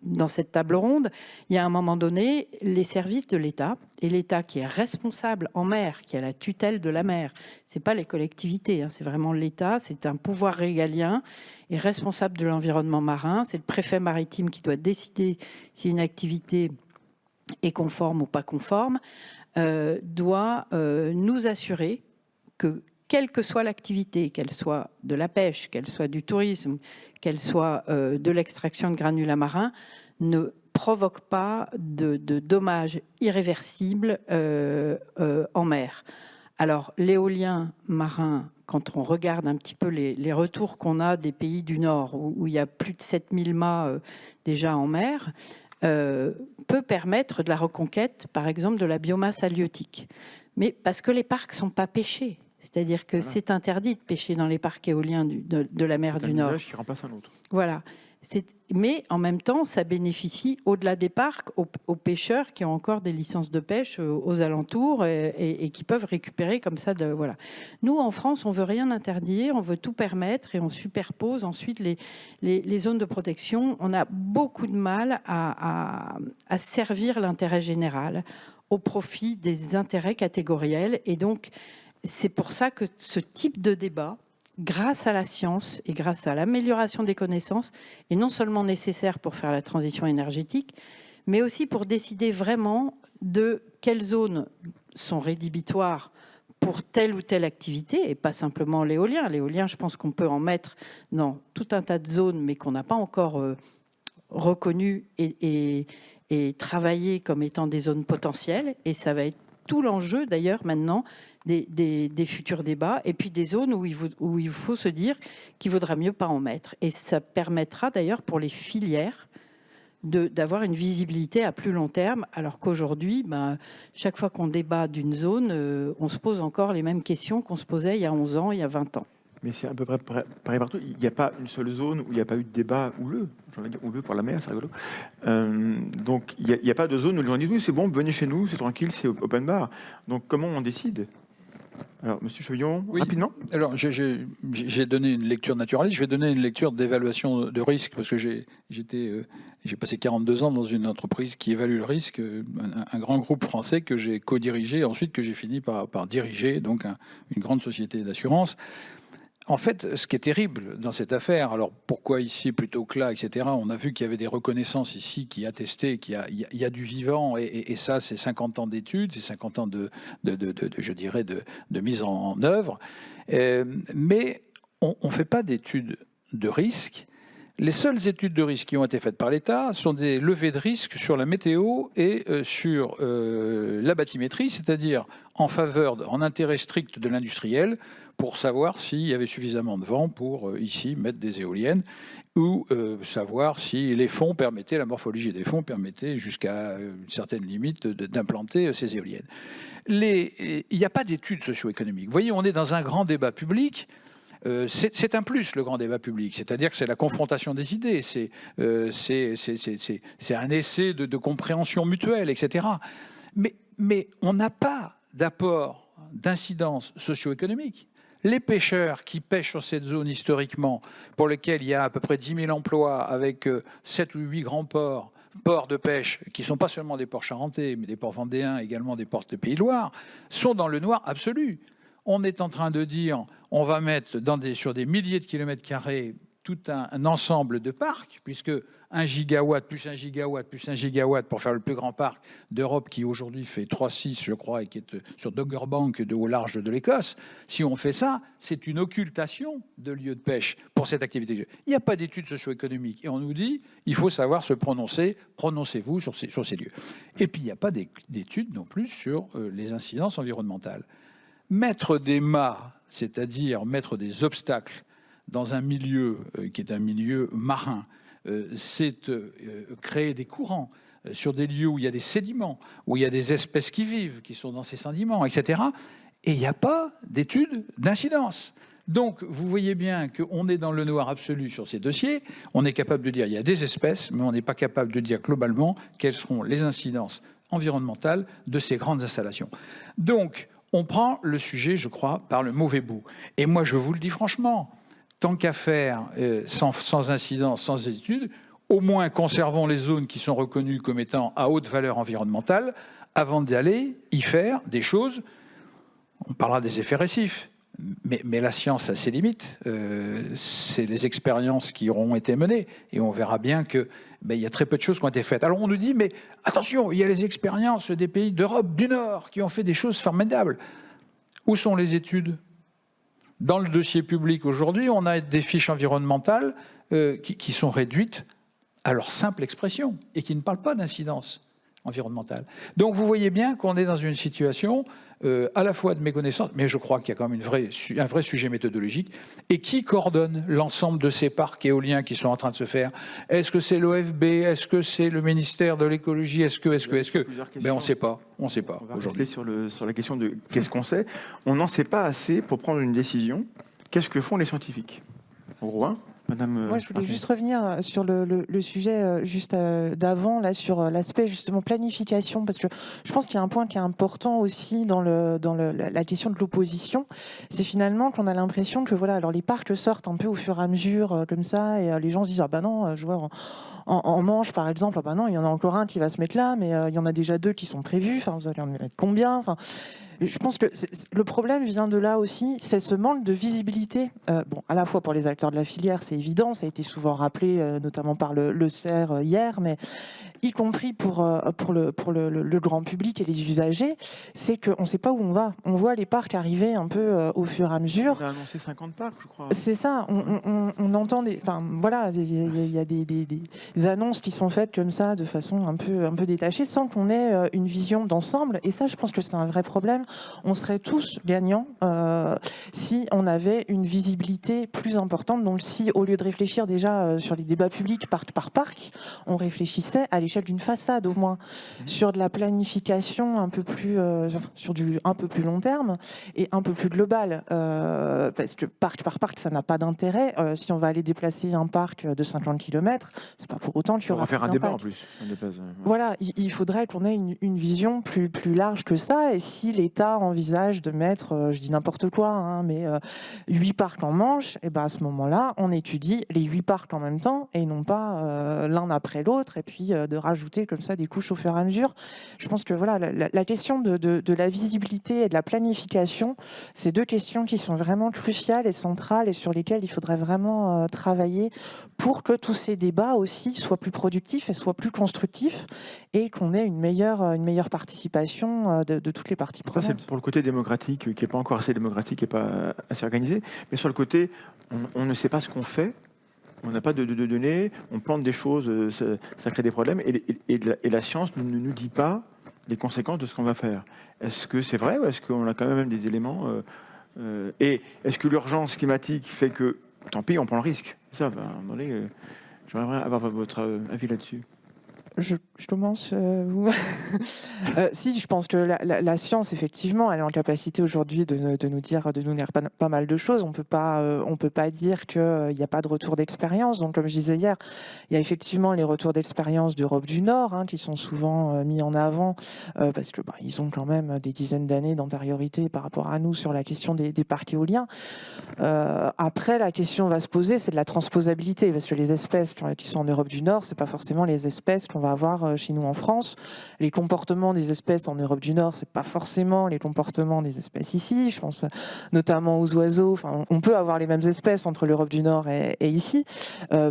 dans cette table ronde. Il y a un moment donné, les services de l'État, et l'État qui est responsable en mer, qui a la tutelle de la mer, ce n'est pas les collectivités, c'est vraiment l'État, c'est un pouvoir régalien et responsable de l'environnement marin. C'est le préfet maritime qui doit décider si une activité est conforme ou pas conforme, doit nous assurer que, quelle que soit l'activité, qu'elle soit de la pêche, qu'elle soit du tourisme, qu'elle soit de l'extraction de granulats marins, ne provoque pas de dommages irréversibles en mer. Alors, l'éolien marin, quand on regarde un petit peu les retours qu'on a des pays du Nord, où il y a plus de 7000 mâts déjà en mer, peut permettre de la reconquête, par exemple, de la biomasse halieutique. Mais parce que les parcs ne sont pas pêchés. C'est-à-dire que c'est interdit de pêcher dans les parcs éoliens de la mer du Nord. Qui remplace un autre. Voilà. Mais en même temps, ça bénéficie, au-delà des parcs, aux pêcheurs qui ont encore des licences de pêche aux alentours et qui peuvent récupérer comme ça. Voilà. Nous, en France, on ne veut rien interdire, on veut tout permettre et on superpose ensuite les zones de protection. On a beaucoup de mal à servir l'intérêt général au profit des intérêts catégoriels. Et donc, c'est pour ça que ce type de débat, grâce à la science et grâce à l'amélioration des connaissances, est non seulement nécessaire pour faire la transition énergétique, mais aussi pour décider vraiment de quelles zones sont rédhibitoires pour telle ou telle activité, et pas simplement l'éolien. L'éolien, je pense qu'on peut en mettre dans tout un tas de zones, mais qu'on n'a pas encore reconnues et travaillées comme étant des zones potentielles. Et ça va être tout l'enjeu, d'ailleurs, maintenant, des futurs débats, et puis des zones où il faut se dire qu'il vaudra mieux pas en mettre. Et ça permettra d'ailleurs pour les filières d'avoir une visibilité à plus long terme, alors qu'aujourd'hui, chaque fois qu'on débat d'une zone, on se pose encore les mêmes questions qu'on se posait il y a 11 ans, il y a 20 ans. Mais c'est à peu près pareil partout. Il n'y a pas une seule zone où il n'y a pas eu de débat houleux. J'ai envie de dire houleux pour la mer, c'est rigolo. Donc il n'y a pas de zone où les gens disent oui, c'est bon, venez chez nous, c'est tranquille, c'est open bar. Donc comment on décide ? Alors, Monsieur Chevillon, oui. Rapidement. Alors, j'ai donné une lecture naturaliste. Je vais donner une lecture d'évaluation de risque parce que j'ai passé 42 ans dans une entreprise qui évalue le risque, un grand groupe français que j'ai co-dirigé, ensuite que j'ai fini par diriger, donc une grande société d'assurance. En fait, ce qui est terrible dans cette affaire, alors pourquoi ici plutôt que là, etc., on a vu qu'il y avait des reconnaissances ici qui attestaient qu'il y a du vivant, et ça, c'est 50 ans d'études, c'est 50 ans de mise en œuvre. Mais on ne fait pas d'études de risque. Les seules études de risque qui ont été faites par l'État sont des levées de risque sur la météo et sur la bathymétrie, c'est-à-dire en intérêt strict de l'industriel, pour savoir s'il y avait suffisamment de vent pour ici mettre des éoliennes, ou savoir si les fonds permettaient, la morphologie des fonds permettait jusqu'à une certaine limite d'implanter ces éoliennes. Il n'y a pas d'études socio-économiques. Vous voyez, on est dans un grand débat public. C'est un plus, le grand débat public, c'est-à-dire que c'est la confrontation des idées, c'est un essai de compréhension mutuelle, etc. Mais on n'a pas d'apport d'incidence socio-économique. Les pêcheurs qui pêchent sur cette zone historiquement, pour lesquels il y a à peu près 10 000 emplois avec 7 ou 8 grands ports de pêche, qui ne sont pas seulement des ports charentais, mais des ports vendéens, également des ports de Pays de Loire, sont dans le noir absolu. On est en train de dire, on va mettre sur des milliers de kilomètres carrés tout un ensemble de parcs, puisque 1 gigawatt plus 1 gigawatt plus 1 gigawatt pour faire le plus grand parc d'Europe, qui aujourd'hui fait 3,6 je crois, et qui est sur Dogger Bank au large de l'Écosse. Si on fait ça, c'est une occultation de lieux de pêche pour cette activité. Il n'y a pas d'études socio-économiques, et on nous dit il faut savoir se prononcer, prononcez-vous sur ces lieux. Et puis il n'y a pas d'études non plus sur les incidences environnementales. Mettre des mâts, c'est-à-dire mettre des obstacles dans un milieu qui est un milieu marin, c'est créer des courants sur des lieux où il y a des sédiments, où il y a des espèces qui vivent, qui sont dans ces sédiments, etc. Et il n'y a pas d'études d'incidence. Donc, vous voyez bien qu'on est dans le noir absolu sur ces dossiers. On est capable de dire qu'il y a des espèces, mais on n'est pas capable de dire globalement quelles seront les incidences environnementales de ces grandes installations. Donc, on prend le sujet, je crois, par le mauvais bout. Et moi, je vous le dis franchement, tant qu'à faire sans incidence, sans études, au moins conservons les zones qui sont reconnues comme étant à haute valeur environnementale avant d'aller y faire des choses. On parlera des effets récifs, mais la science a ses limites. C'est les expériences qui auront été menées et on verra bien que il y a très peu de choses qui ont été faites. Alors on nous dit, mais attention, il y a les expériences des pays d'Europe du Nord qui ont fait des choses formidables. Où sont les études ? Dans le dossier public aujourd'hui, on a des fiches environnementales qui sont réduites à leur simple expression et qui ne parlent pas d'incidence environnementale. Donc vous voyez bien qu'on est dans une situation à la fois de méconnaissance, mais je crois qu'il y a quand même un vrai sujet méthodologique. Et qui coordonne l'ensemble de ces parcs éoliens qui sont en train de se faire ? Est-ce que c'est l'OFB ? Est-ce que c'est le ministère de l'écologie ? Est-ce que on ne sait pas. On ne sait pas. On va aujourd'hui sur la question de qu'est-ce qu'on sait. On n'en sait pas assez pour prendre une décision. Qu'est-ce que font les scientifiques ? En gros, Madame. Moi, je voulais juste revenir sur le sujet juste d'avant, là, sur l'aspect justement planification, parce que je pense qu'il y a un point qui est important aussi dans la question de l'opposition, c'est finalement qu'on a l'impression que voilà, alors les parcs sortent un peu au fur et à mesure comme ça, et les gens se disent ah bah non, je vois en Manche par exemple, ah bah non, il y en a encore un qui va se mettre là, mais il y en a déjà 2 qui sont prévus. Enfin, vous allez en mettre combien? Enfin, je pense que le problème vient de là aussi, c'est ce manque de visibilité. Bon, à la fois pour les acteurs de la filière, c'est évident, ça a été souvent rappelé, notamment par le CER hier, mais y compris pour le grand public et les usagers, c'est qu'on ne sait pas où on va. On voit les parcs arriver un peu au fur et à mesure. On a annoncé 50 parcs, je crois. C'est ça, on entend enfin voilà, il y a des annonces qui sont faites comme ça, de façon un peu détachée, sans qu'on ait une vision d'ensemble. Et ça, je pense que c'est un vrai problème. On serait tous gagnants si on avait une visibilité plus importante. Donc si, au lieu de réfléchir déjà sur les débats publics parc par parc, on réfléchissait à l'échelle d'une façade au moins, sur de la planification un peu plus, sur du un peu plus long terme et un peu plus global. Parce que parc par parc, ça n'a pas d'intérêt. Si on va aller déplacer un parc de 50 km, c'est pas pour autant qu'il y aura. On va faire un d'impact. débat en plus. Voilà, il faudrait qu'on ait une vision plus large que ça. Et si l'État envisage de mettre, je dis n'importe quoi, hein, mais 8 parcs en Manche, et ben à ce moment-là, on étudie les 8 parcs en même temps et non pas l'un après l'autre, et puis de rajouter comme ça des couches au fur et à mesure. Je pense que voilà, la question de la visibilité et de la planification, c'est 2 questions qui sont vraiment cruciales et centrales et sur lesquelles il faudrait vraiment travailler pour que tous ces débats aussi soient plus productifs et soient plus constructifs et qu'on ait une meilleure participation de toutes les parties Ça, prenantes. c'est pour le côté démocratique, qui n'est pas encore assez démocratique et pas assez organisé. Mais sur le côté, on ne sait pas ce qu'on fait, on n'a pas de données, on plante des choses, ça crée des problèmes, et la science ne nous dit pas les conséquences de ce qu'on va faire. Est-ce que c'est vrai ou est-ce qu'on a quand même des éléments et est-ce que l'urgence climatique fait que, tant pis, on prend le risque? Ça, à un moment donné, j'aimerais avoir votre avis là-dessus. Je commence, vous. Si, je pense que la science, effectivement, elle est en capacité aujourd'hui de nous dire pas mal de choses. On peut pas dire qu'il n'y a pas de retour d'expérience. Donc, comme je disais hier, il y a effectivement les retours d'expérience d'Europe du Nord, hein, qui sont souvent mis en avant parce que ils ont quand même des dizaines d'années d'antériorité par rapport à nous sur la question des parcs éoliens. Après, la question va se poser, c'est de la transposabilité, parce que les espèces qui sont en Europe du Nord, c'est pas forcément les espèces qu'on va avoir chez nous en France. Les comportements des espèces en Europe du Nord, c'est pas forcément les comportements des espèces ici. Je pense notamment aux oiseaux. Enfin, on peut avoir les mêmes espèces entre l'Europe du Nord et ici.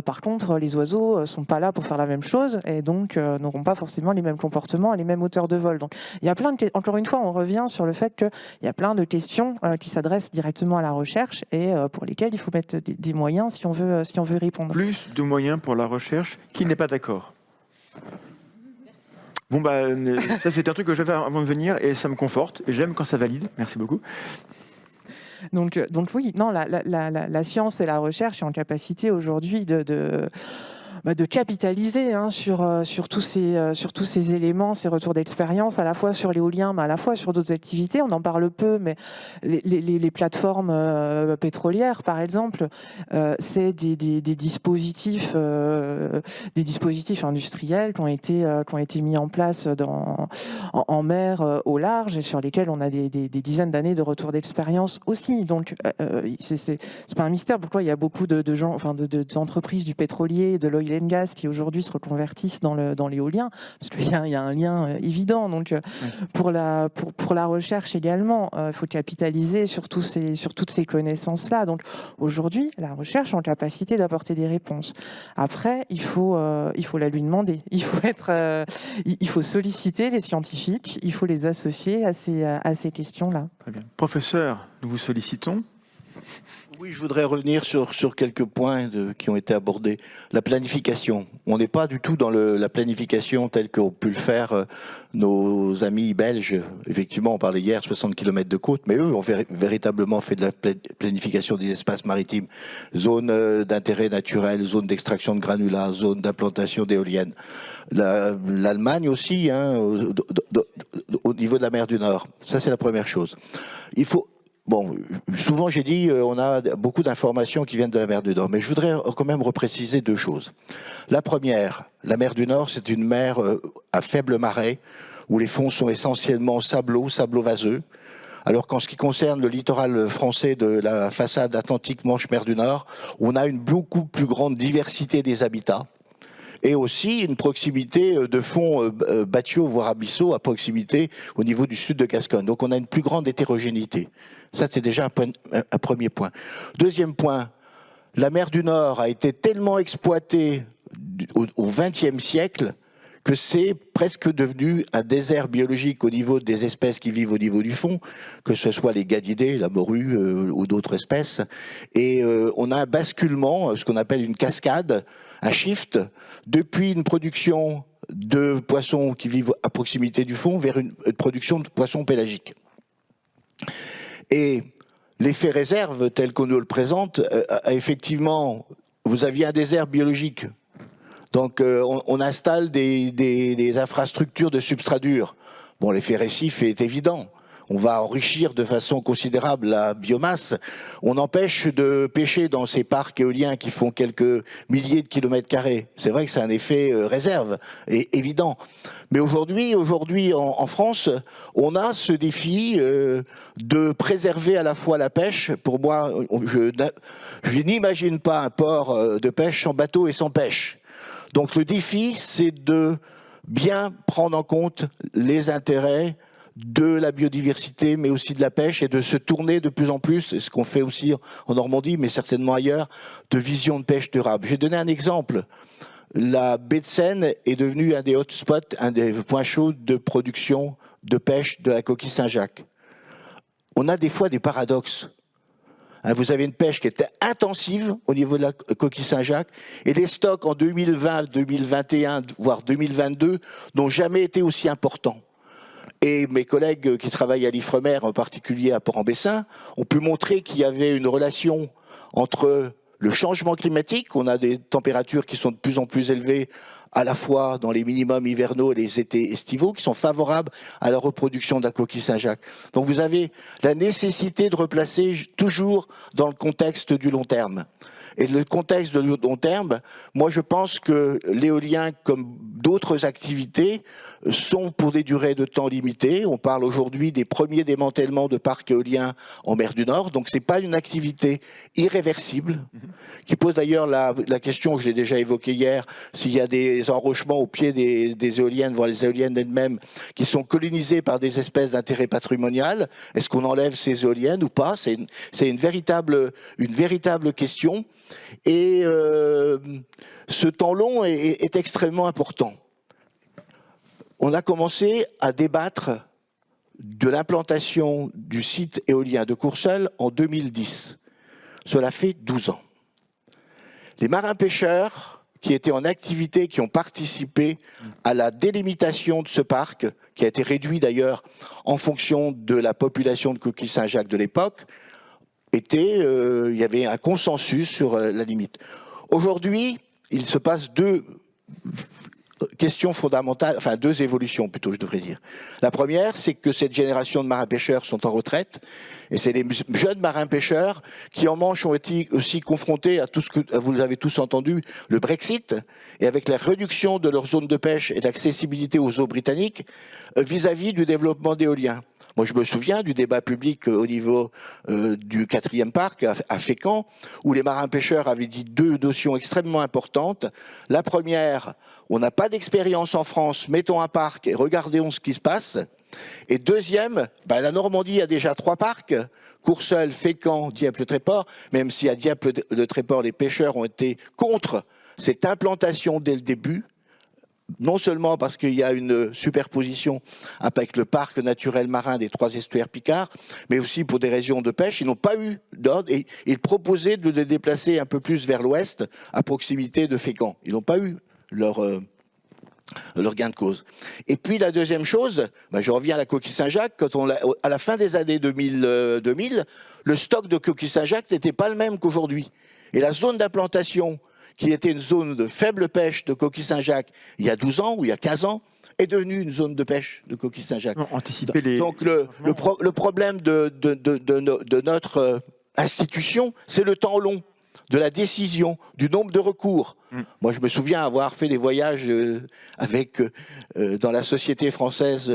Par contre, les oiseaux sont pas là pour faire la même chose et donc n'auront pas forcément les mêmes comportements et les mêmes hauteurs de vol. Donc, il y a plein de encore une fois, on revient sur le fait qu'il y a plein de questions qui s'adressent directement à la recherche et pour lesquelles il faut mettre des moyens si on veut répondre. Plus de moyens pour la recherche. Qui n'est pas d'accord? Bon, ça c'était un truc que j'avais avant de venir et ça me conforte et j'aime quand ça valide. Merci beaucoup. Donc oui, non, la science et la recherche est en capacité aujourd'hui de capitaliser sur tous ces éléments, ces retours d'expérience, à la fois sur l'éolien, mais à la fois sur d'autres activités. On en parle peu, mais les plateformes pétrolières, par exemple, c'est des dispositifs industriels qui ont été mis en place en mer au large et sur lesquels on a des dizaines d'années de retours d'expérience aussi. Donc c'est pas un mystère pourquoi il y a beaucoup de gens, enfin d'entreprises du pétrolier, de l'oil and gas qui aujourd'hui se reconvertissent dans l'éolien, parce qu'il y a un lien évident. Donc pour la recherche également, il faut capitaliser sur toutes ces connaissances-là. Donc aujourd'hui, la recherche est en capacité d'apporter des réponses. Après, il faut la lui demander. Il faut solliciter les scientifiques, il faut les associer à ces questions-là. Très bien. Professeur, nous vous sollicitons. Oui, je voudrais revenir sur quelques points qui ont été abordés. La planification. On n'est pas du tout dans la planification telle qu'ont pu le faire nos amis belges. Effectivement, on parlait hier 60 km de côte, mais eux ont véritablement fait de la planification des espaces maritimes. Zone d'intérêt naturel, zone d'extraction de granulats, zone d'implantation d'éoliennes. L'Allemagne aussi, au niveau de la mer du Nord. Ça, c'est la première chose. bon, souvent j'ai dit on a beaucoup d'informations qui viennent de la mer du Nord, mais je voudrais quand même repréciser 2 choses. La première, la mer du Nord, c'est une mer à faible marée, où les fonds sont essentiellement sablo-vaseux, alors qu'en ce qui concerne le littoral français de la façade Atlantique Manche-Mer du Nord, on a une beaucoup plus grande diversité des habitats, et aussi une proximité de fonds battiaux, voire abyssaux, à proximité au niveau du sud de Gascogne. Donc on a une plus grande hétérogénéité. Ça, c'est déjà un premier point. Deuxième point, la mer du Nord a été tellement exploitée au XXe siècle que c'est presque devenu un désert biologique au niveau des espèces qui vivent au niveau du fond, que ce soit les gadidés, la morue ou d'autres espèces. Et on a un basculement, ce qu'on appelle une cascade, un shift, depuis une production de poissons qui vivent à proximité du fond vers une production de poissons pélagiques. Et l'effet réserve, tel qu'on nous le présente, effectivement, vous aviez un désert biologique. Donc on installe des infrastructures de substrat dur. Bon, l'effet récif est évident. On va enrichir de façon considérable la biomasse. On empêche de pêcher dans ces parcs éoliens qui font quelques milliers de kilomètres carrés. C'est vrai que c'est un effet réserve, et évident. Mais aujourd'hui, en France, on a ce défi de préserver à la fois la pêche. Pour moi, je n'imagine pas un port de pêche sans bateau et sans pêche. Donc le défi, c'est de bien prendre en compte les intérêts de la biodiversité, mais aussi de la pêche, et de se tourner de plus en plus, ce qu'on fait aussi en Normandie, mais certainement ailleurs, de vision de pêche durable. J'ai donné un exemple. La baie de Seine est devenue un des hotspots, un des points chauds de production de pêche de la coquille Saint-Jacques. On a des fois des paradoxes. Vous avez une pêche qui était intensive au niveau de la coquille Saint-Jacques, et les stocks en 2020, 2021, voire 2022 n'ont jamais été aussi importants. Et mes collègues qui travaillent à l'Ifremer, en particulier à Port-en-Bessin, ont pu montrer qu'il y avait une relation entre le changement climatique, on a des températures qui sont de plus en plus élevées, à la fois dans les minimums hivernaux et les étés estivaux, qui sont favorables à la reproduction de la coquille Saint-Jacques. Donc vous avez la nécessité de replacer toujours dans le contexte du long terme. Et le contexte de long terme, moi je pense que l'éolien, comme d'autres activités, sont pour des durées de temps limitées. On parle aujourd'hui des premiers démantèlements de parcs éoliens en mer du Nord, donc c'est pas une activité irréversible, qui pose d'ailleurs la question, je l'ai déjà évoquée hier, s'il y a des enrochements au pied des éoliennes, voire les éoliennes elles-mêmes, qui sont colonisées par des espèces d'intérêt patrimonial, est-ce qu'on enlève ces éoliennes ou pas? C'est une véritable question. Et ce temps long est extrêmement important. On a commencé à débattre de l'implantation du site éolien de Courseulles en 2010. Cela fait 12 ans. Les marins-pêcheurs qui étaient en activité, qui ont participé à la délimitation de ce parc, qui a été réduit d'ailleurs en fonction de la population de coquille Saint-Jacques de l'époque, il y avait un consensus sur la limite. Aujourd'hui, il se passe deux questions fondamentales, enfin 2 évolutions plutôt, je devrais dire. La première, c'est que cette génération de marins-pêcheurs sont en retraite, et c'est les jeunes marins-pêcheurs qui en Manche ont été aussi confrontés à tout ce que vous avez tous entendu, le Brexit, et avec la réduction de leur zone de pêche et d'accessibilité aux eaux britanniques vis-à-vis du développement d'éolien. Moi, je me souviens du débat public au niveau du 4e parc à Fécamp, où les marins-pêcheurs avaient dit 2 notions extrêmement importantes. La première, on n'a pas d'expérience en France, mettons un parc et regardons ce qui se passe. Et deuxième, la Normandie a déjà 3 parcs, Courseulles, Fécamp, Dieppe-le-Tréport, même si à Dieppe-le-Tréport, les pêcheurs ont été contre cette implantation dès le début, non seulement parce qu'il y a une superposition avec le parc naturel marin des 3 estuaires Picard, mais aussi pour des raisons de pêche. Ils n'ont pas eu d'ordre et ils proposaient de les déplacer un peu plus vers l'ouest, à proximité de Fécamp. Ils n'ont pas eu leur gain de cause. Et puis la deuxième chose, je reviens à la coquille Saint-Jacques, à la fin des années 2000, le stock de coquille Saint-Jacques n'était pas le même qu'aujourd'hui. Et la zone d'implantation qui était une zone de faible pêche de coquille Saint-Jacques il y a 12 ans ou il y a 15 ans, est devenue une zone de pêche de coquille Saint-Jacques. Anticiper les... Donc le problème de notre institution, c'est le temps long de la décision, du nombre de recours. Moi, je me souviens avoir fait des voyages dans la Société française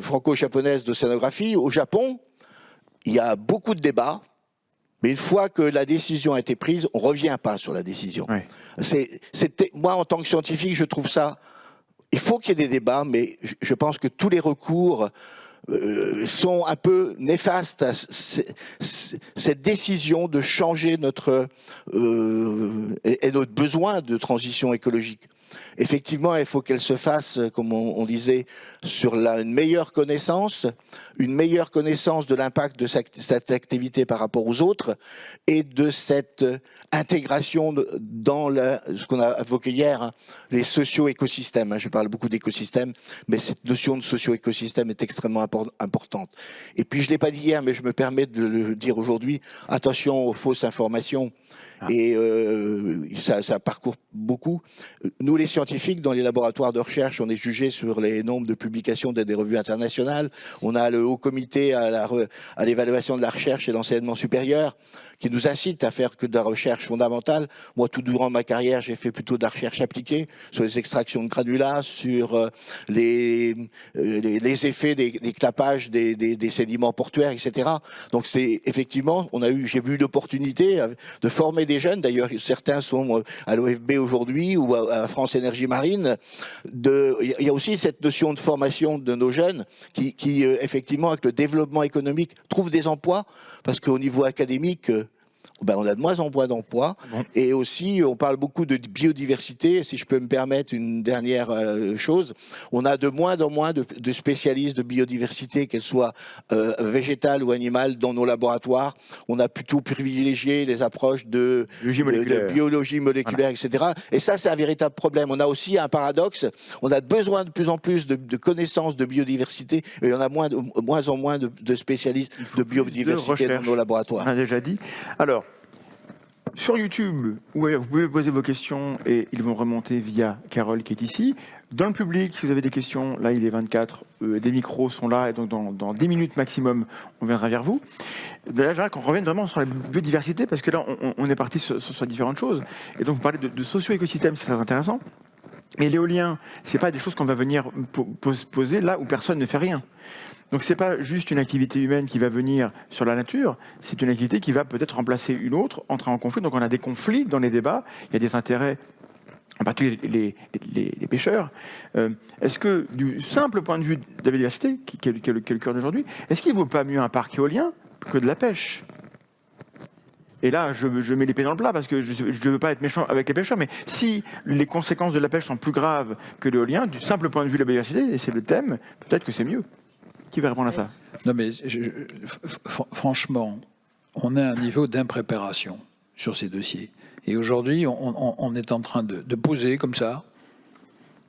franco-japonaise d'océanographie au Japon. Il y a beaucoup de débats, mais une fois que la décision a été prise, on ne revient pas sur la décision. Oui. Moi, en tant que scientifique, je trouve ça... Il faut qu'il y ait des débats, mais je pense que tous les recours sont un peu néfastes à cette décision de changer notre besoin de transition écologique. Effectivement, il faut qu'elle se fasse, comme on disait, sur une meilleure connaissance de l'impact de cette activité par rapport aux autres et de cette intégration dans ce qu'on a évoqué hier, hein, les socio-écosystèmes. Je parle beaucoup d'écosystèmes, mais cette notion de socio-écosystème est extrêmement importante. Et puis, je ne l'ai pas dit hier, mais je me permets de le dire aujourd'hui, attention aux fausses informations. Et ça parcourt beaucoup. Nous, les scientifiques, dans les laboratoires de recherche, on est jugés sur les nombres de publications des revues internationales. On a le Haut Comité à l'évaluation de la recherche et l'enseignement supérieur qui nous incite à faire que de la recherche fondamentale. Moi, tout durant ma carrière, j'ai fait plutôt de la recherche appliquée sur les extractions de granulats, sur les effets des clapages des sédiments portuaires, etc. Donc, c'est effectivement, j'ai eu l'opportunité de former des jeunes. D'ailleurs, certains sont à l'OFB aujourd'hui ou à France Énergie Marine. Il y a aussi cette notion de formation de nos jeunes qui effectivement, avec le développement économique, trouvent des emplois parce qu'au niveau académique, on a de moins en moins d'emplois. Et aussi, on parle beaucoup de biodiversité. Si je peux me permettre une dernière chose, on a de moins en moins de spécialistes de biodiversité, qu'elles soient végétales ou animales, dans nos laboratoires. On a plutôt privilégié les approches de biologie moléculaire, voilà. Etc. Et ça, c'est un véritable problème. On a aussi un paradoxe. On a besoin de plus en plus de connaissances de biodiversité, et on a moins en moins de spécialistes de biodiversité dans nos laboratoires. On a déjà dit. Alors, sur YouTube, vous pouvez poser vos questions et ils vont remonter via Carole qui est ici. Dans le public, si vous avez des questions, là il est 24, des micros sont là et donc dans 10 minutes maximum, on viendra vers vous. D'ailleurs, j'aimerais qu'on revienne vraiment sur la biodiversité parce que là on est parti sur différentes choses. Et donc vous parlez de socio-écosystème, c'est très intéressant. Mais l'éolien, c'est pas des choses qu'on va venir poser là où personne ne fait rien. Donc c'est pas juste une activité humaine qui va venir sur la nature, c'est une activité qui va peut-être remplacer une autre, entrer en conflit. Donc on a des conflits dans les débats, il y a des intérêts, en particulier les pêcheurs. Est-ce que du simple point de vue de la biodiversité, qui est le cœur d'aujourd'hui, est-ce qu'il ne vaut pas mieux un parc éolien que de la pêche ? Et là, je mets les pieds dans le plat parce que je ne veux pas être méchant avec les pêcheurs, mais si les conséquences de la pêche sont plus graves que l'éolien, du simple point de vue de la biodiversité, et c'est le thème, peut-être que c'est mieux. Qui va répondre à ça ? Non, mais franchement, on a un niveau d'impréparation sur ces dossiers. Et aujourd'hui, on est en train de poser comme ça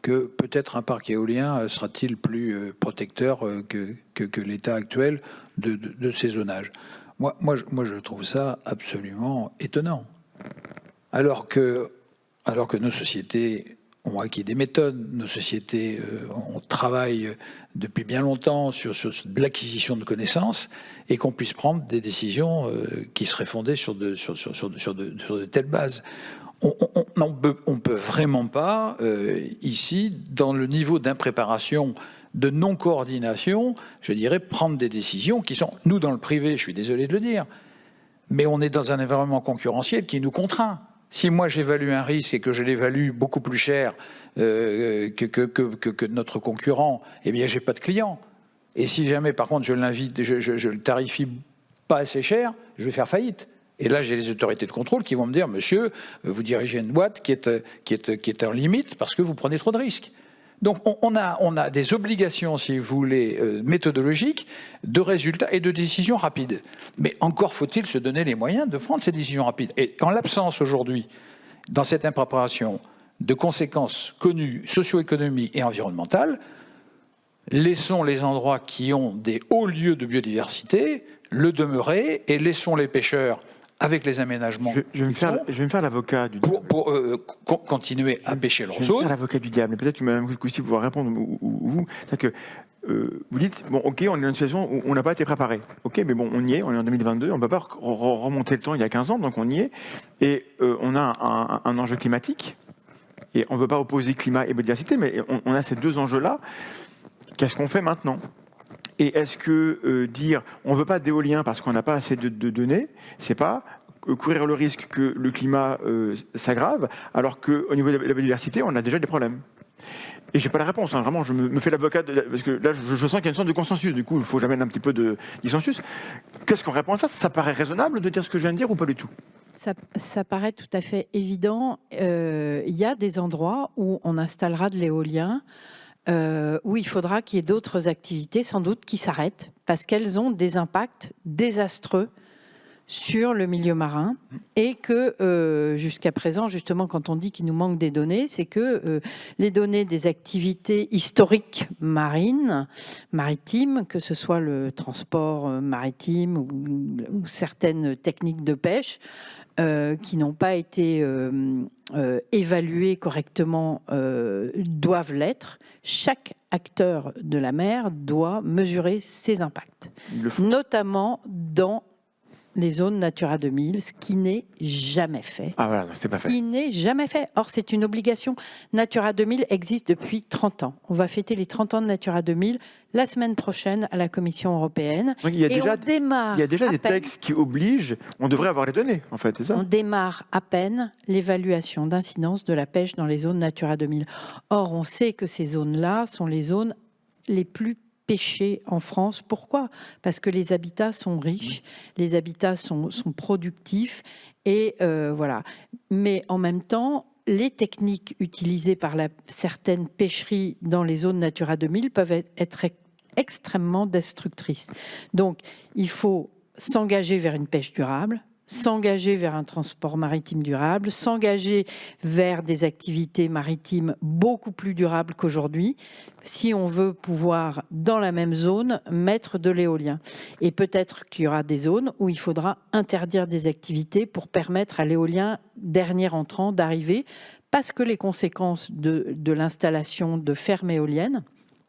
que peut-être un parc éolien sera-t-il plus protecteur que l'état actuel de ces zonages. Moi, je trouve ça absolument étonnant. Alors que nos sociétés ont acquis des méthodes, nos sociétés on travaille depuis bien longtemps sur de l'acquisition de connaissances et qu'on puisse prendre des décisions qui seraient fondées sur de telles bases. On peut vraiment pas, ici, dans le niveau d'impréparation, de non-coordination, je dirais, prendre des décisions qui sont, nous, dans le privé, je suis désolé de le dire, mais on est dans un environnement concurrentiel qui nous contraint. Si moi j'évalue un risque et que je l'évalue beaucoup plus cher que notre concurrent, eh bien j'ai pas de client. Et si jamais par contre je le tarifie pas assez cher, je vais faire faillite. Et là j'ai les autorités de contrôle qui vont me dire, monsieur, vous dirigez une boîte qui est en limite parce que vous prenez trop de risques. Donc on a des obligations, si vous voulez, méthodologiques, de résultats et de décisions rapides. Mais encore faut-il se donner les moyens de prendre ces décisions rapides. Et en l'absence aujourd'hui, dans cette impréparation, de conséquences connues socio-économiques et environnementales, laissons les endroits qui ont des hauts lieux de biodiversité le demeurer et laissons les pêcheurs avec les aménagements Je vais me faire l'avocat du diable. pour continuer à pêcher leur Je vais me zone. faire l'avocat du diable. Peut-être que Mme Cousty pouvoir répondre, ou vous. C'est-à-dire que vous dites, bon, ok, on est dans une situation où on n'a pas été préparé. Ok, mais bon, on y est, on est en 2022, on ne peut pas remonter le temps il y a 15 ans, donc on y est. Et on a un enjeu climatique. Et on ne veut pas opposer climat et biodiversité, mais on a ces deux enjeux-là. Qu'est-ce qu'on fait maintenant ? Et est-ce que dire on ne veut pas d'éolien parce qu'on n'a pas assez de données, c'est pas courir le risque que le climat s'aggrave, alors qu'au niveau de la biodiversité, on a déjà des problèmes. Et j'ai pas la réponse, hein. Vraiment, je me fais l'avocat, parce que là, je sens qu'il y a une sorte de consensus, du coup, il faut que j'amène un petit peu de dissensus. Qu'est-ce qu'on répond à ça ? Ça paraît raisonnable de dire ce que je viens de dire ou pas du tout ? Ça paraît tout à fait évident. Il y a des endroits où on installera de l'éolien, où il faudra qu'il y ait d'autres activités, sans doute, qui s'arrêtent, parce qu'elles ont des impacts désastreux sur le milieu marin, et que jusqu'à présent, justement, quand on dit qu'il nous manque des données, c'est que les données des activités historiques maritimes, que ce soit le transport maritime ou certaines techniques de pêche, qui n'ont pas été évaluées correctement, doivent l'être. Chaque acteur de la mer doit mesurer ses impacts, notamment dans les zones Natura 2000, ce qui n'est jamais fait. Ah voilà, c'est pas fait. Ce qui n'est jamais fait. Or, c'est une obligation. Natura 2000 existe depuis 30 ans. On va fêter les 30 ans de Natura 2000 la semaine prochaine à la Commission européenne. Donc, il y a déjà des peine, textes qui obligent, on devrait avoir les données, en fait, c'est ça ? on démarre à peine l'évaluation d'incidence de la pêche dans les zones Natura 2000. Or, on sait que ces zones-là sont les zones les plus pêchées en France. Pourquoi ? Parce que les habitats sont riches, les habitats sont productifs, et voilà. Mais en même temps, les techniques utilisées par certaines pêcheries dans les zones Natura 2000 peuvent être extrêmement destructrices. Donc, il faut s'engager vers une pêche durable, s'engager vers un transport maritime durable, s'engager vers des activités maritimes beaucoup plus durables qu'aujourd'hui, si on veut pouvoir, dans la même zone, mettre de l'éolien. Et peut-être qu'il y aura des zones où il faudra interdire des activités pour permettre à l'éolien, dernier entrant, d'arriver, parce que les conséquences de l'installation de fermes éoliennes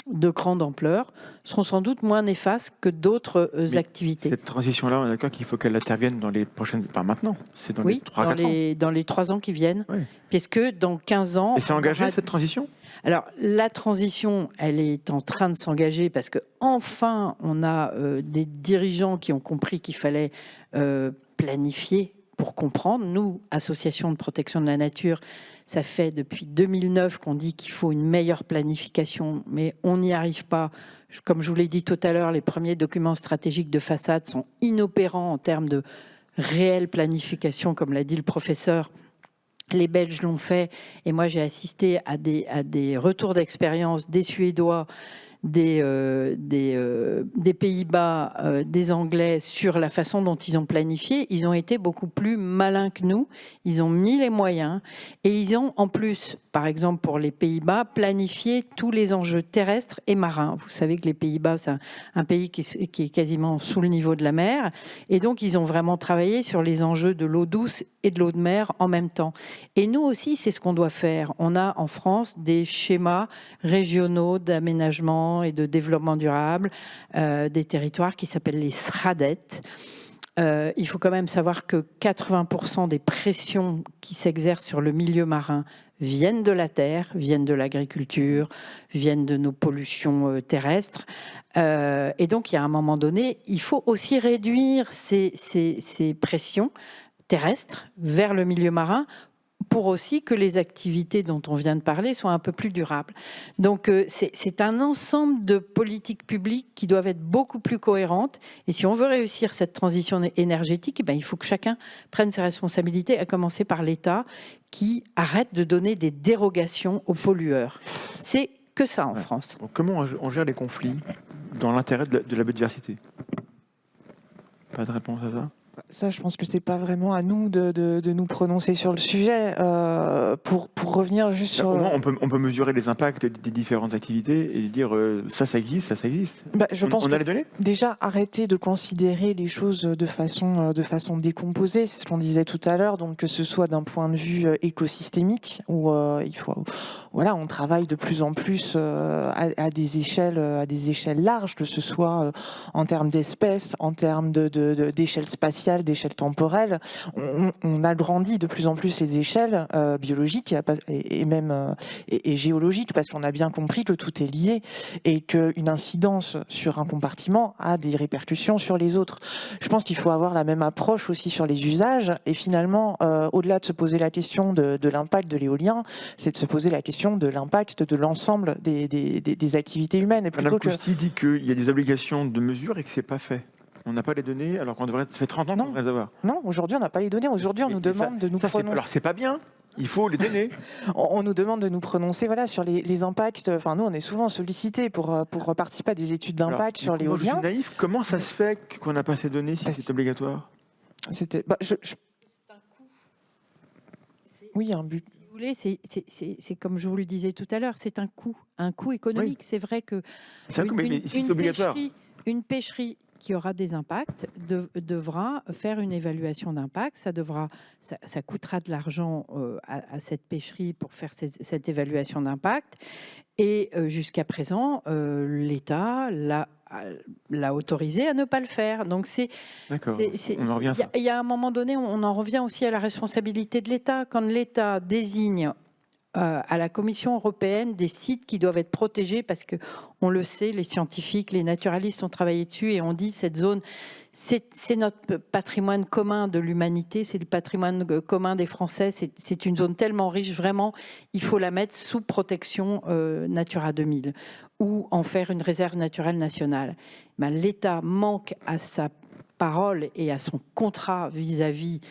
de grande ampleur seront sans doute moins néfastes que d'autres activités. Cette transition-là, on est d'accord qu'il faut qu'elle intervienne dans les prochaines... Pas maintenant, c'est dans les 3-4 ans. Dans les 3 ans qui viennent, oui. Puisque dans 15 ans... Et c'est engagé, cette transition ? Alors, la transition, elle est en train de s'engager parce qu'enfin, on a des dirigeants qui ont compris qu'il fallait planifier pour comprendre. Nous, Association de protection de la nature, ça fait depuis 2009 qu'on dit qu'il faut une meilleure planification, mais on n'y arrive pas. Comme je vous l'ai dit tout à l'heure, les premiers documents stratégiques de façade sont inopérants en termes de réelle planification, comme l'a dit le professeur. Les Belges l'ont fait, et moi j'ai assisté à des retours d'expérience des Suédois, des Pays-Bas, des Anglais sur la façon dont ils ont planifié. Ils ont été beaucoup plus malins que nous. Ils ont mis les moyens, et ils ont en plus, par exemple pour les Pays-Bas, planifié tous les enjeux terrestres et marins. Vous savez que les Pays-Bas, c'est un pays qui est quasiment sous le niveau de la mer, et donc ils ont vraiment travaillé sur les enjeux de l'eau douce et de l'eau de mer en même temps. Et nous aussi, c'est ce qu'on doit faire. On a en France des schémas régionaux d'aménagement et de développement durable des territoires qui s'appellent les SRADET. Il faut quand même savoir que 80% des pressions qui s'exercent sur le milieu marin viennent de la terre, viennent de l'agriculture, viennent de nos pollutions terrestres. Et donc, il y a un moment donné, il faut aussi réduire ces pressions terrestres vers le milieu marin pour aussi que les activités dont on vient de parler soient un peu plus durables. Donc c'est un ensemble de politiques publiques qui doivent être beaucoup plus cohérentes. Et si on veut réussir cette transition énergétique, il faut que chacun prenne ses responsabilités, à commencer par l'État qui arrête de donner des dérogations aux pollueurs. C'est que ça en France. Donc, comment on gère les conflits dans l'intérêt de la biodiversité ? Pas de réponse à ça ? Ça, je pense que c'est pas vraiment à nous de nous prononcer sur le sujet. Pour revenir juste sur... Au moins, on peut mesurer les impacts des différentes activités et dire ça existe, ça existe. Je pense on a les données. Déjà, arrêter de considérer les choses de façon décomposée, c'est ce qu'on disait tout à l'heure, donc que ce soit d'un point de vue écosystémique, où on travaille de plus en plus à des échelles larges, que ce soit en termes d'espèces, en termes d'échelle spatiale, d'échelle temporelle. On agrandit de plus en plus les échelles biologiques et même géologiques, parce qu'on a bien compris que tout est lié et qu'une incidence sur un compartiment a des répercussions sur les autres. Je pense qu'il faut avoir la même approche aussi sur les usages, et finalement, au-delà de se poser la question de l'impact de l'éolien, c'est de se poser la question de l'impact de l'ensemble des activités humaines. Et Madame Costi dit qu'il y a des obligations de mesure et que c'est pas fait. On n'a pas les données, alors qu'on devrait... Ça fait 30 ans qu'on devrait les avoir. Non, aujourd'hui, on n'a pas les données. Aujourd'hui, on nous demande de nous prononcer. Alors, c'est pas bien. Il faut les donner. On nous demande de nous prononcer sur les impacts. Enfin, nous, on est souvent sollicités pour participer à des études d'impact sur l'éolien. Je suis naïf. Comment ça se fait qu'on n'a pas ces données si c'est obligatoire? Oui, il y a un but. Si vous voulez, c'est comme je vous le disais tout à l'heure, c'est un coût économique. Oui. C'est vrai que une pêcherie qui aura des impacts devra faire une évaluation d'impact. Ça coûtera de l'argent à cette pêcherie pour faire cette évaluation d'impact. Et jusqu'à présent, l'État l'a autorisé à ne pas le faire. Donc il y a un moment donné, on en revient aussi à la responsabilité de l'État. Quand l'État désigne à la Commission européenne des sites qui doivent être protégés, parce que on le sait, les scientifiques, les naturalistes ont travaillé dessus et on dit cette zone, c'est notre patrimoine commun de l'humanité, c'est le patrimoine commun des Français, c'est une zone tellement riche, vraiment, il faut la mettre sous protection Natura 2000 ou en faire une réserve naturelle nationale. L'État manque à sa parole et à son contrat vis-à-vis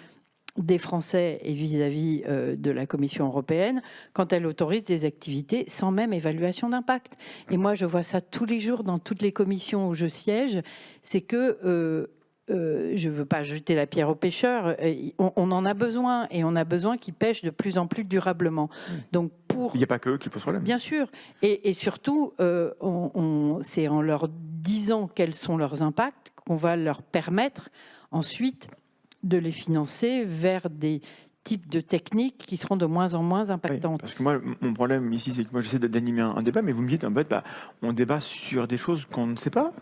des Français et vis-à-vis de la Commission européenne quand elle autorise des activités sans même évaluation d'impact. Et moi, je vois ça tous les jours dans toutes les commissions où je siège, c'est que je ne veux pas jeter la pierre aux pêcheurs, on en a besoin, et on a besoin qu'ils pêchent de plus en plus durablement. Donc il n'y a pas que eux qui posent problème. Bien sûr. Et surtout, c'est en leur disant quels sont leurs impacts qu'on va leur permettre ensuite de les financer vers des types de techniques qui seront de moins en moins impactantes. Oui, parce que moi, mon problème ici, c'est que moi, j'essaie d'animer un débat, mais vous me dites, en fait, on débat sur des choses qu'on ne sait pas.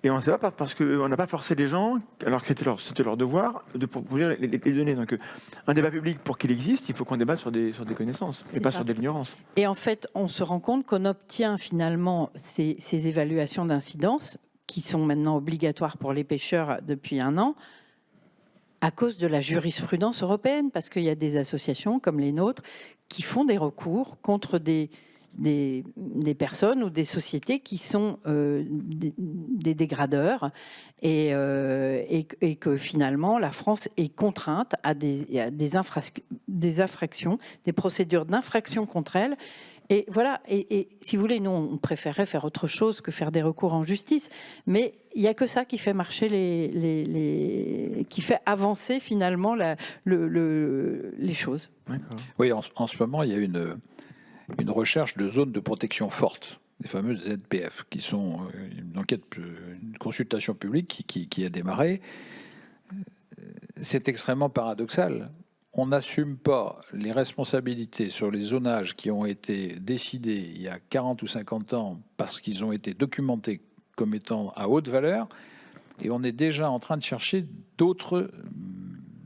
Et on ne sait pas parce qu'on n'a pas forcé les gens, alors que c'était leur devoir, de produire les données. Donc, un débat public, pour qu'il existe, il faut qu'on débatte sur des connaissances, et pas sur de l'ignorance. Et en fait, on se rend compte qu'on obtient finalement ces évaluations d'incidence, qui sont maintenant obligatoires pour les pêcheurs depuis 1 an, à cause de la jurisprudence européenne, parce qu'il y a des associations comme les nôtres qui font des recours contre des personnes ou des sociétés qui sont des dégradeurs et que finalement la France est contrainte à des infractions, des procédures d'infraction contre elle. Et voilà, et si vous voulez, nous, on préférerait faire autre chose que faire des recours en justice, mais il n'y a que ça qui fait marcher qui fait avancer finalement les choses. Oui, en ce moment, il y a une recherche de zones de protection forte, les fameuses ZPF, qui sont une consultation publique qui a démarré. C'est extrêmement paradoxal. On n'assume pas les responsabilités sur les zonages qui ont été décidés il y a 40 ou 50 ans parce qu'ils ont été documentés comme étant à haute valeur, et on est déjà en train de chercher d'autres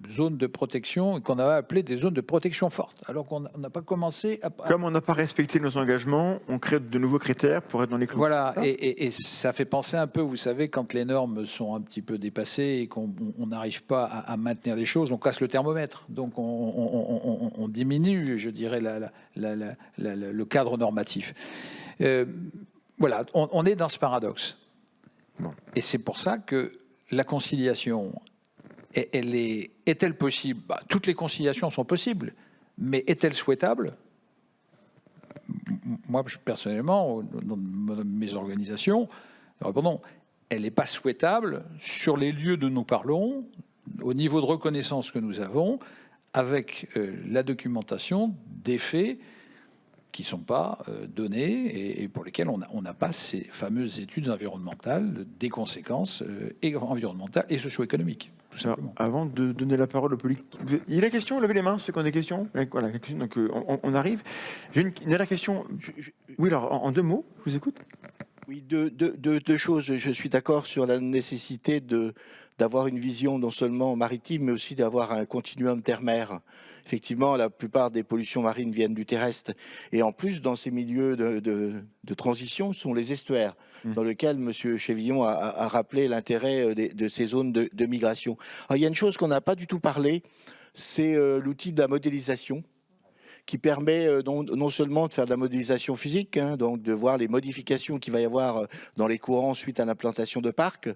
zones de protection qu'on avait appelées des zones de protection forte, alors qu'on n'a pas commencé à... Comme on n'a pas respecté nos engagements, on crée de nouveaux critères pour être dans les clous. Voilà, et ça fait penser un peu, vous savez, quand les normes sont un petit peu dépassées et qu'on n'arrive pas à maintenir les choses, on casse le thermomètre. Donc on diminue, je dirais, le cadre normatif. Voilà, on est dans ce paradoxe. Bon. Et c'est pour ça que la conciliation... Est-elle possible ? Toutes les conciliations sont possibles, mais est-elle souhaitable ? Moi, personnellement, dans mes organisations, répondons, elle n'est pas souhaitable sur les lieux dont nous parlons, au niveau de reconnaissance que nous avons, avec la documentation des faits qui ne sont pas donnés et pour lesquels on n'a pas ces fameuses études environnementales des conséquences environnementales et socio-économiques. Tout simplement. Alors, avant de donner la parole au politique, il y a des questions, levez les mains, ceux qui ont des questions. Voilà, donc on arrive. J'ai une dernière question. Oui, alors en 2 mots, je vous écoute. Oui, deux choses. Je suis d'accord sur la nécessité d'avoir une vision non seulement maritime, mais aussi d'avoir un continuum terre-mer. Effectivement, la plupart des pollutions marines viennent du terrestre. Et en plus, dans ces milieux de transition, sont les estuaires, dans lesquels M. Chevillon a rappelé l'intérêt de ces zones de migration. Alors, il y a une chose qu'on n'a pas du tout parlé, c'est l'outil de la modélisation, qui permet non seulement de faire de la modélisation physique, donc de voir les modifications qu'il va y avoir dans les courants suite à l'implantation de parcs,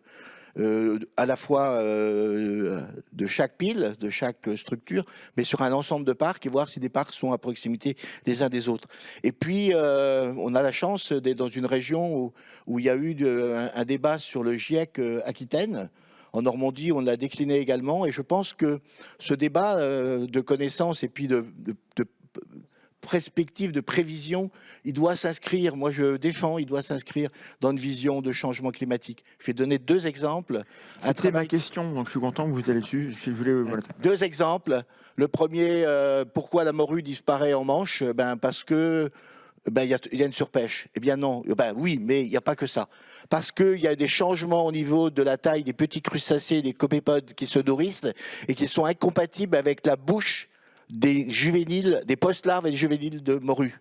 à la fois de chaque pile, de chaque structure, mais sur un ensemble de parcs et voir si des parcs sont à proximité les uns des autres. Et puis, on a la chance d'être dans une région où il y a eu un débat sur le GIEC Aquitaine. En Normandie, on l'a décliné également. Et je pense que ce débat de connaissances et puis de perspective, de prévision, il doit s'inscrire, moi je défends, il doit s'inscrire dans une vision de changement climatique. Je vais donner 2 exemples. C'était ma question, donc je suis content que vous allez dessus. Je voulais, voilà. 2 exemples. Le premier, pourquoi la morue disparaît en Manche? Parce que il y a une surpêche. Eh bien non, oui, mais il n'y a pas que ça. Parce qu'il y a des changements au niveau de la taille des petits crustacés, des copépodes qui se nourrissent et qui sont incompatibles avec la bouche des juvéniles, des post-larves et des juvéniles de morue.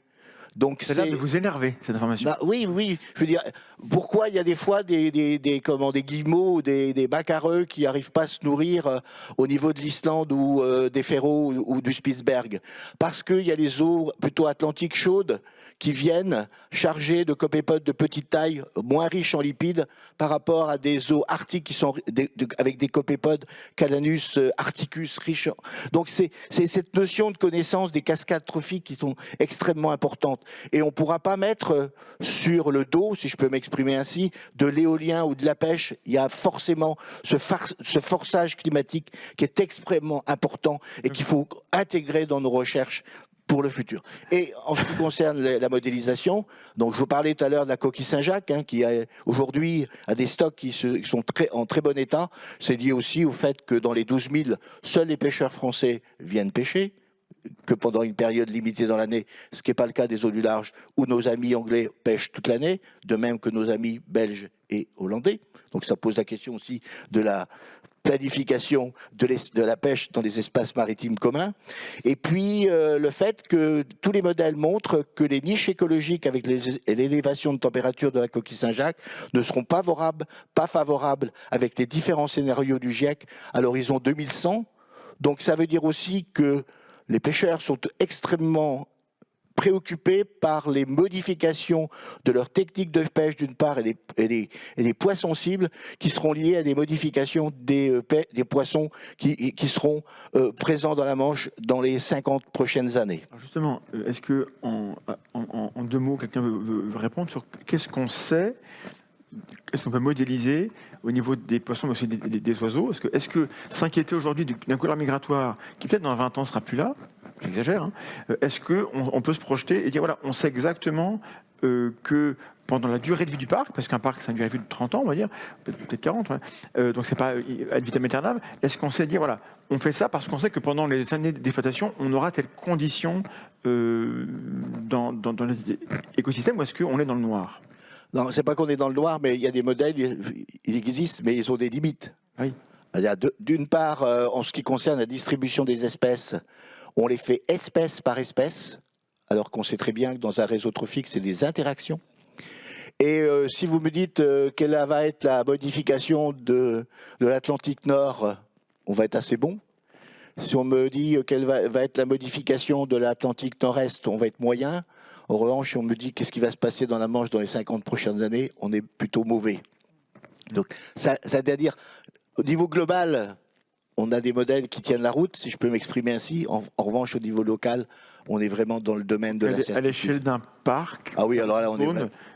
Donc c'est là de vous énerver, cette information. Oui, je veux dire, pourquoi il y a des fois des guillemots, des bacareux qui n'arrivent pas à se nourrir au niveau de l'Islande ou des Féroé ou du Spitzberg? Parce qu'il y a les eaux plutôt atlantiques chaudes qui viennent chargées de copépodes de petite taille, moins riches en lipides, par rapport à des eaux arctiques qui sont avec des copépodes Calanus arcticus riches. Donc c'est cette notion de connaissance des cascades trophiques qui sont extrêmement importantes. Et on ne pourra pas mettre sur le dos, si je peux m'exprimer ainsi, de l'éolien ou de la pêche. Il y a forcément ce forçage climatique qui est extrêmement important et qu'il faut intégrer dans nos recherches pour le futur. Et en ce qui concerne la modélisation, donc je vous parlais tout à l'heure de la coquille Saint-Jacques, qui aujourd'hui a des stocks qui sont en très bon état. C'est lié aussi au fait que dans les 12 000, seuls les pêcheurs français viennent pêcher, que pendant une période limitée dans l'année, ce qui n'est pas le cas des eaux du large, où nos amis anglais pêchent toute l'année, de même que nos amis belges et hollandais. Donc ça pose la question aussi de la planification de la pêche dans les espaces maritimes communs. Et puis le fait que tous les modèles montrent que les niches écologiques avec l'élévation de température de la coquille Saint-Jacques ne seront pas favorables avec les différents scénarios du GIEC à l'horizon 2100. Donc ça veut dire aussi que les pêcheurs sont extrêmement préoccupés par les modifications de leur technique de pêche d'une part et les poissons cibles qui seront liés à des modifications des poissons qui seront présents dans la Manche dans les 50 prochaines années. Alors justement, est-ce que en 2 mots, quelqu'un veut répondre sur qu'est-ce qu'on sait, qu'est-ce qu'on peut modéliser au niveau des poissons, mais aussi des oiseaux? Est-ce que s'inquiéter aujourd'hui d'un couloir migratoire qui peut-être dans 20 ans sera plus là, j'exagère, est-ce qu'on peut se projeter et dire voilà, on sait exactement que pendant la durée de vie du parc, parce qu'un parc c'est une durée de vie de 30 ans, on va dire, peut-être 40, donc c'est pas ad vitam aeternam, est-ce qu'on sait dire voilà, on fait ça parce qu'on sait que pendant les années d'exploitation, on aura telle condition dans l'écosystème, ou est-ce qu'on est dans le noir? Non, c'est pas qu'on est dans le noir, mais il y a des modèles, ils existent, mais ils ont des limites. Oui. Il y a d'une part, en ce qui concerne la distribution des espèces, on les fait espèce par espèce, alors qu'on sait très bien que dans un réseau trophique, c'est des interactions. Et si vous me dites quelle va être la modification de l'Atlantique Nord, on va être assez bon. Si on me dit quelle va être la modification de l'Atlantique Nord-Est, on va être moyen. En revanche, si on me dit qu'est-ce qui va se passer dans la Manche dans les 50 prochaines années, on est plutôt mauvais. Donc, c'est-à-dire, au niveau global, on a des modèles qui tiennent la route, si je peux m'exprimer ainsi. En revanche, au niveau local, on est vraiment dans le domaine de la certitude. À l'échelle d'un parc. Ah oui, alors là,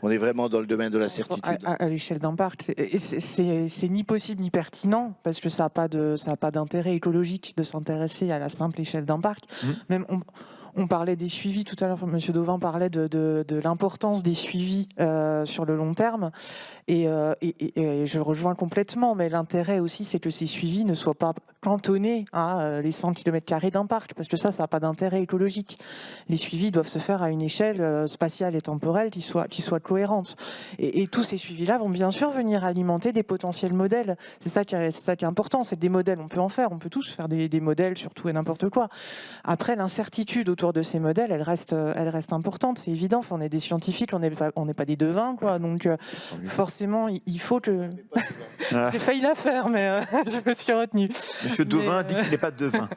on est vraiment dans le domaine de la certitude. À l'échelle d'un parc, c'est ni possible ni pertinent, parce que ça n'a pas d'intérêt écologique de s'intéresser à la simple échelle d'un parc. Même on parlait des suivis tout à l'heure, M. Dauvin parlait de l'importance des suivis sur le long terme, et je rejoins complètement, mais l'intérêt aussi, c'est que ces suivis ne soient pas cantonnés à les 100 km² d'un parc, parce que ça n'a pas d'intérêt écologique. Les suivis doivent se faire à une échelle spatiale et temporelle qui soit cohérente. Et tous ces suivis-là vont bien sûr venir alimenter des potentiels modèles. C'est ça qui est important, c'est que des modèles, on peut en faire, on peut tous faire des modèles sur tout et n'importe quoi. Après, l'incertitude autour de ces modèles, elle reste importante, c'est évident. Enfin, on est des scientifiques, on n'est pas des devins, quoi. Donc forcément, il faut que... J'ai failli la faire, mais je me suis retenue. Monsieur Dauvin dit qu'il n'est pas devin.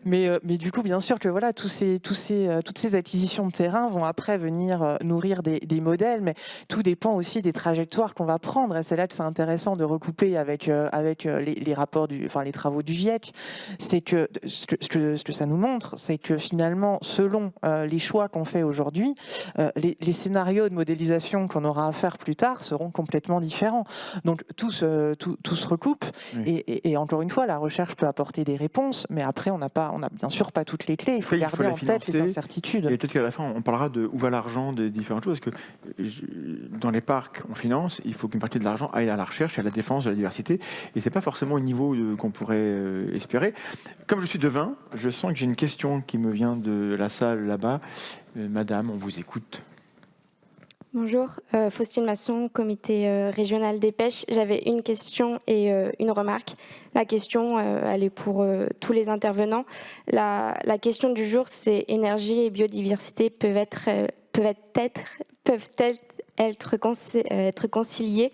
Ouais. Mais du coup, bien sûr que voilà, toutes ces acquisitions de terrain vont après venir nourrir des modèles, mais tout dépend aussi des trajectoires qu'on va prendre. Et c'est là que c'est intéressant de recouper avec les rapports les travaux du GIEC. C'est que ce que ça nous montre, c'est que finalement, selon les choix qu'on fait aujourd'hui, les scénarios de modélisation qu'on aura à faire plus tard seront complètement différents. Donc tout se recoupe. Oui. Et encore une fois, la recherche peut apporter des réponses, mais après, on n'a bien sûr pas toutes les clés. Il faut garder en tête les incertitudes. Et peut-être qu'à la fin, on parlera de où va l'argent des différentes choses. Parce que dans les parcs, on finance, il faut qu'une partie de l'argent aille à la recherche et à la défense de la diversité. Et c'est pas forcément au niveau qu'on pourrait espérer. Comme je suis devin, je sens que j'ai une question qui me vient de la salle là-bas. Madame, on vous écoute. Bonjour, Faustine Masson, comité régional des pêches. J'avais une question et une remarque. La question, elle est pour tous les intervenants. La question du jour, c'est énergie et biodiversité peuvent-elles être conciliées?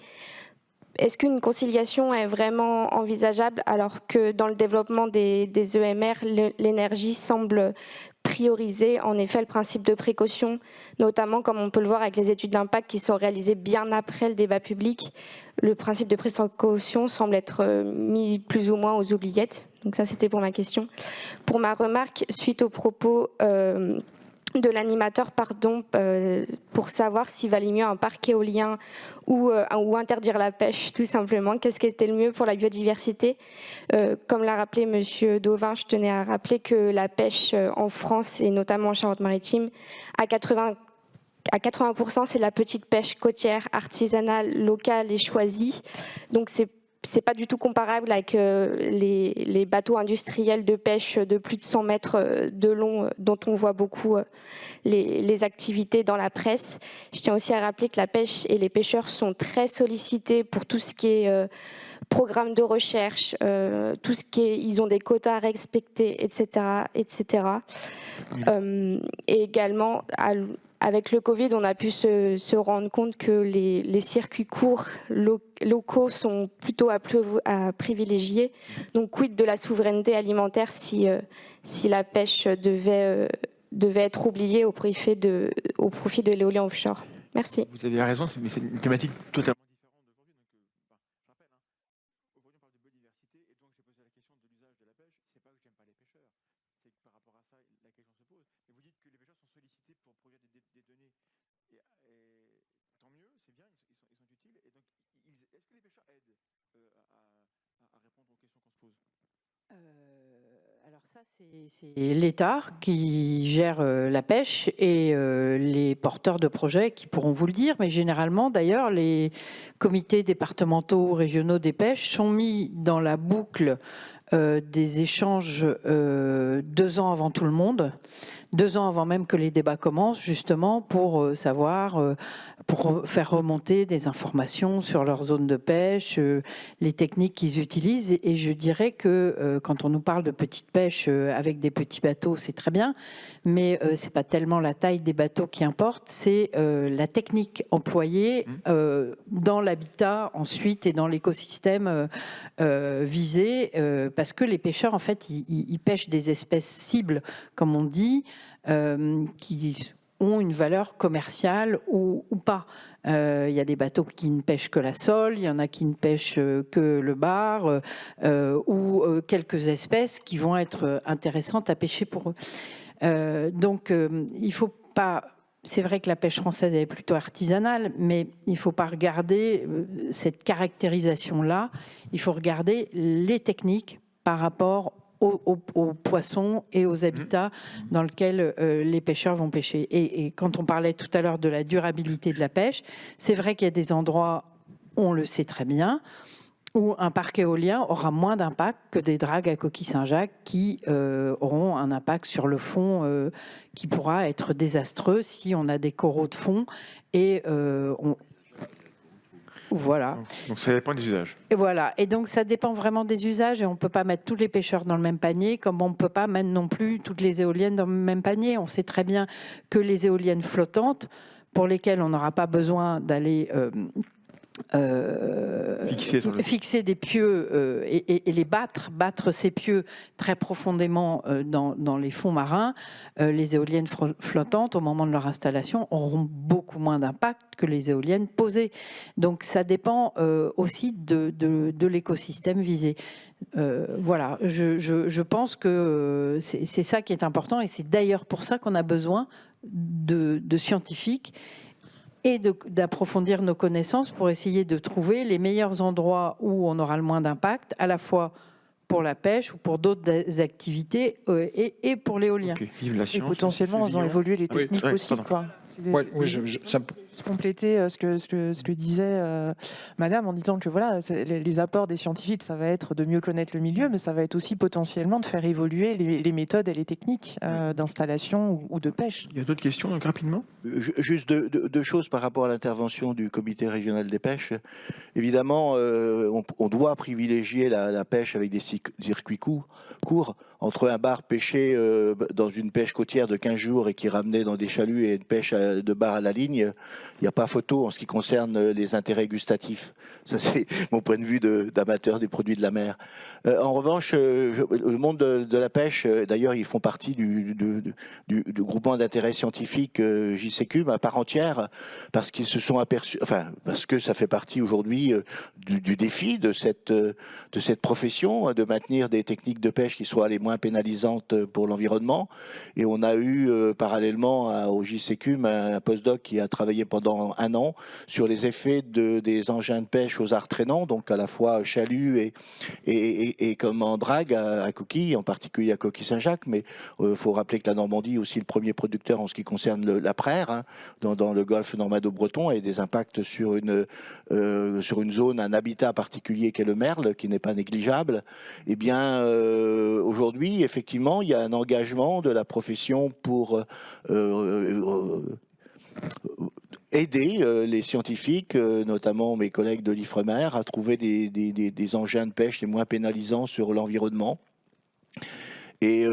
Est-ce qu'une conciliation est vraiment envisageable alors que dans le développement des EMR, l'énergie semble prioriser en effet le principe de précaution, notamment comme on peut le voir avec les études d'impact qui sont réalisées bien après le débat public. Le principe de précaution semble être mis plus ou moins aux oubliettes. Donc ça, c'était pour ma question. Pour ma remarque, suite aux propos de l'animateur, pour savoir s'il valait mieux un parc éolien ou interdire la pêche, tout simplement. Qu'est-ce qui était le mieux pour la biodiversité? Comme l'a rappelé Monsieur Dauvin, je tenais à rappeler que la pêche en France, et notamment en Charente-Maritime, à 80%, c'est de la petite pêche côtière, artisanale, locale et choisie. Donc c'est pas du tout comparable avec les bateaux industriels de pêche de plus de 100 mètres de long dont on voit beaucoup les activités dans la presse. Je tiens aussi à rappeler que la pêche et les pêcheurs sont très sollicités pour tout ce qui est programme de recherche, tout ce qui est, ils ont des quotas à respecter, etc., etc. Et également, avec le Covid, on a pu se rendre compte que les circuits courts locaux sont plutôt à privilégier. Donc, quid de la souveraineté alimentaire si la pêche devait être oubliée au profit de l'éolien offshore? Merci. Vous avez raison, mais c'est une thématique totalement différente d'aujourd'hui. Donc, aujourd'hui, on parle de biodiversité, et donc j'ai posé la question de l'usage de la pêche. C'est pas que j'aime pas les pêcheurs, c'est que par rapport à ça, la question se pose. Mais vous dites que les pêcheurs sont sollicités pour produire des données. Et tant mieux, c'est bien, ils sont utiles. Et donc, est-ce que les pêcheurs aident à répondre aux questions qu'on se pose? Alors ça, c'est l'État qui gère la pêche et les porteurs de projets qui pourront vous le dire. Mais généralement, d'ailleurs, les comités départementaux, régionaux des pêches sont mis dans la boucle des échanges 2 ans avant tout le monde. 2 ans avant même que les débats commencent, justement, pour savoir, pour faire remonter des informations sur leur zone de pêche, les techniques qu'ils utilisent. Et je dirais que quand on nous parle de petite pêche avec des petits bateaux, c'est très bien, mais c'est pas tellement la taille des bateaux qui importe, c'est la technique employée dans l'habitat ensuite et dans l'écosystème visé, parce que les pêcheurs, en fait, ils pêchent des espèces cibles, comme on dit, qui ont une valeur commerciale ou pas. Il y a des bateaux qui ne pêchent que la sole, il y en a qui ne pêchent que le bar, ou quelques espèces qui vont être intéressantes à pêcher pour eux. Donc, il faut pas... C'est vrai que la pêche française est plutôt artisanale, mais il ne faut pas regarder cette caractérisation-là. Il faut regarder les techniques par rapport aux poissons et aux habitats dans lesquels les pêcheurs vont pêcher. Et quand on parlait tout à l'heure de la durabilité de la pêche, c'est vrai qu'il y a des endroits, on le sait très bien, où un parc éolien aura moins d'impact que des dragues à coquille Saint-Jacques qui auront un impact sur le fond qui pourra être désastreux si on a des coraux de fond et voilà. Donc ça dépend des usages. Et voilà. Et donc ça dépend vraiment des usages et on ne peut pas mettre tous les pêcheurs dans le même panier comme on ne peut pas mettre non plus toutes les éoliennes dans le même panier. On sait très bien que les éoliennes flottantes, pour lesquelles on n'aura pas besoin d'aller fixer des pieux et les battre ces pieux très profondément dans les fonds marins, les éoliennes flottantes, au moment de leur installation, auront beaucoup moins d'impact que les éoliennes posées. Donc ça dépend aussi de l'écosystème visé. Voilà, je pense que c'est ça qui est important et c'est d'ailleurs pour ça qu'on a besoin de scientifiques et d'approfondir nos connaissances pour essayer de trouver les meilleurs endroits où on aura le moins d'impact, à la fois pour la pêche ou pour d'autres activités et pour l'éolien. Okay. Vive la science, et potentiellement en faisant évoluer les techniques aussi. Quoi. Compléter ce que disait Madame en disant que voilà, les apports des scientifiques, ça va être de mieux connaître le milieu, mais ça va être aussi potentiellement de faire évoluer les méthodes et les techniques d'installation ou de pêche. Il y a d'autres questions, donc rapidement. Juste deux choses par rapport à l'intervention du comité régional des pêches. Évidemment, on doit privilégier la pêche avec des circuits courts. Entre un bar pêché dans une pêche côtière de 15 jours et qui ramenait dans des chaluts et une pêche de bar à la ligne, il n'y a pas photo en ce qui concerne les intérêts gustatifs. Ça, c'est mon point de vue d'amateur des produits de la mer. En revanche, le monde de la pêche, d'ailleurs, ils font partie du groupement d'intérêt scientifique JCCUM à part entière, parce qu'ils se sont aperçus, parce que ça fait partie aujourd'hui du défi de cette profession, de maintenir des techniques de pêche qui soient les moins pénalisantes pour l'environnement. Et on a eu parallèlement au JCCUM un postdoc qui a travaillé pendant 1 an sur les effets des engins de pêche aux arts traînants, donc à la fois chalut et comme en drague à coquille, en particulier à coquille Saint-Jacques, mais faut rappeler que la Normandie est aussi le premier producteur en ce qui concerne la praire, dans le golfe normando-breton, et des impacts sur une zone, un habitat particulier qu'est le merle, qui n'est pas négligeable. Eh bien, aujourd'hui, effectivement, il y a un engagement de la profession pour aider les scientifiques, notamment mes collègues de l'Ifremer, à trouver des engins de pêche les moins pénalisants sur l'environnement. Et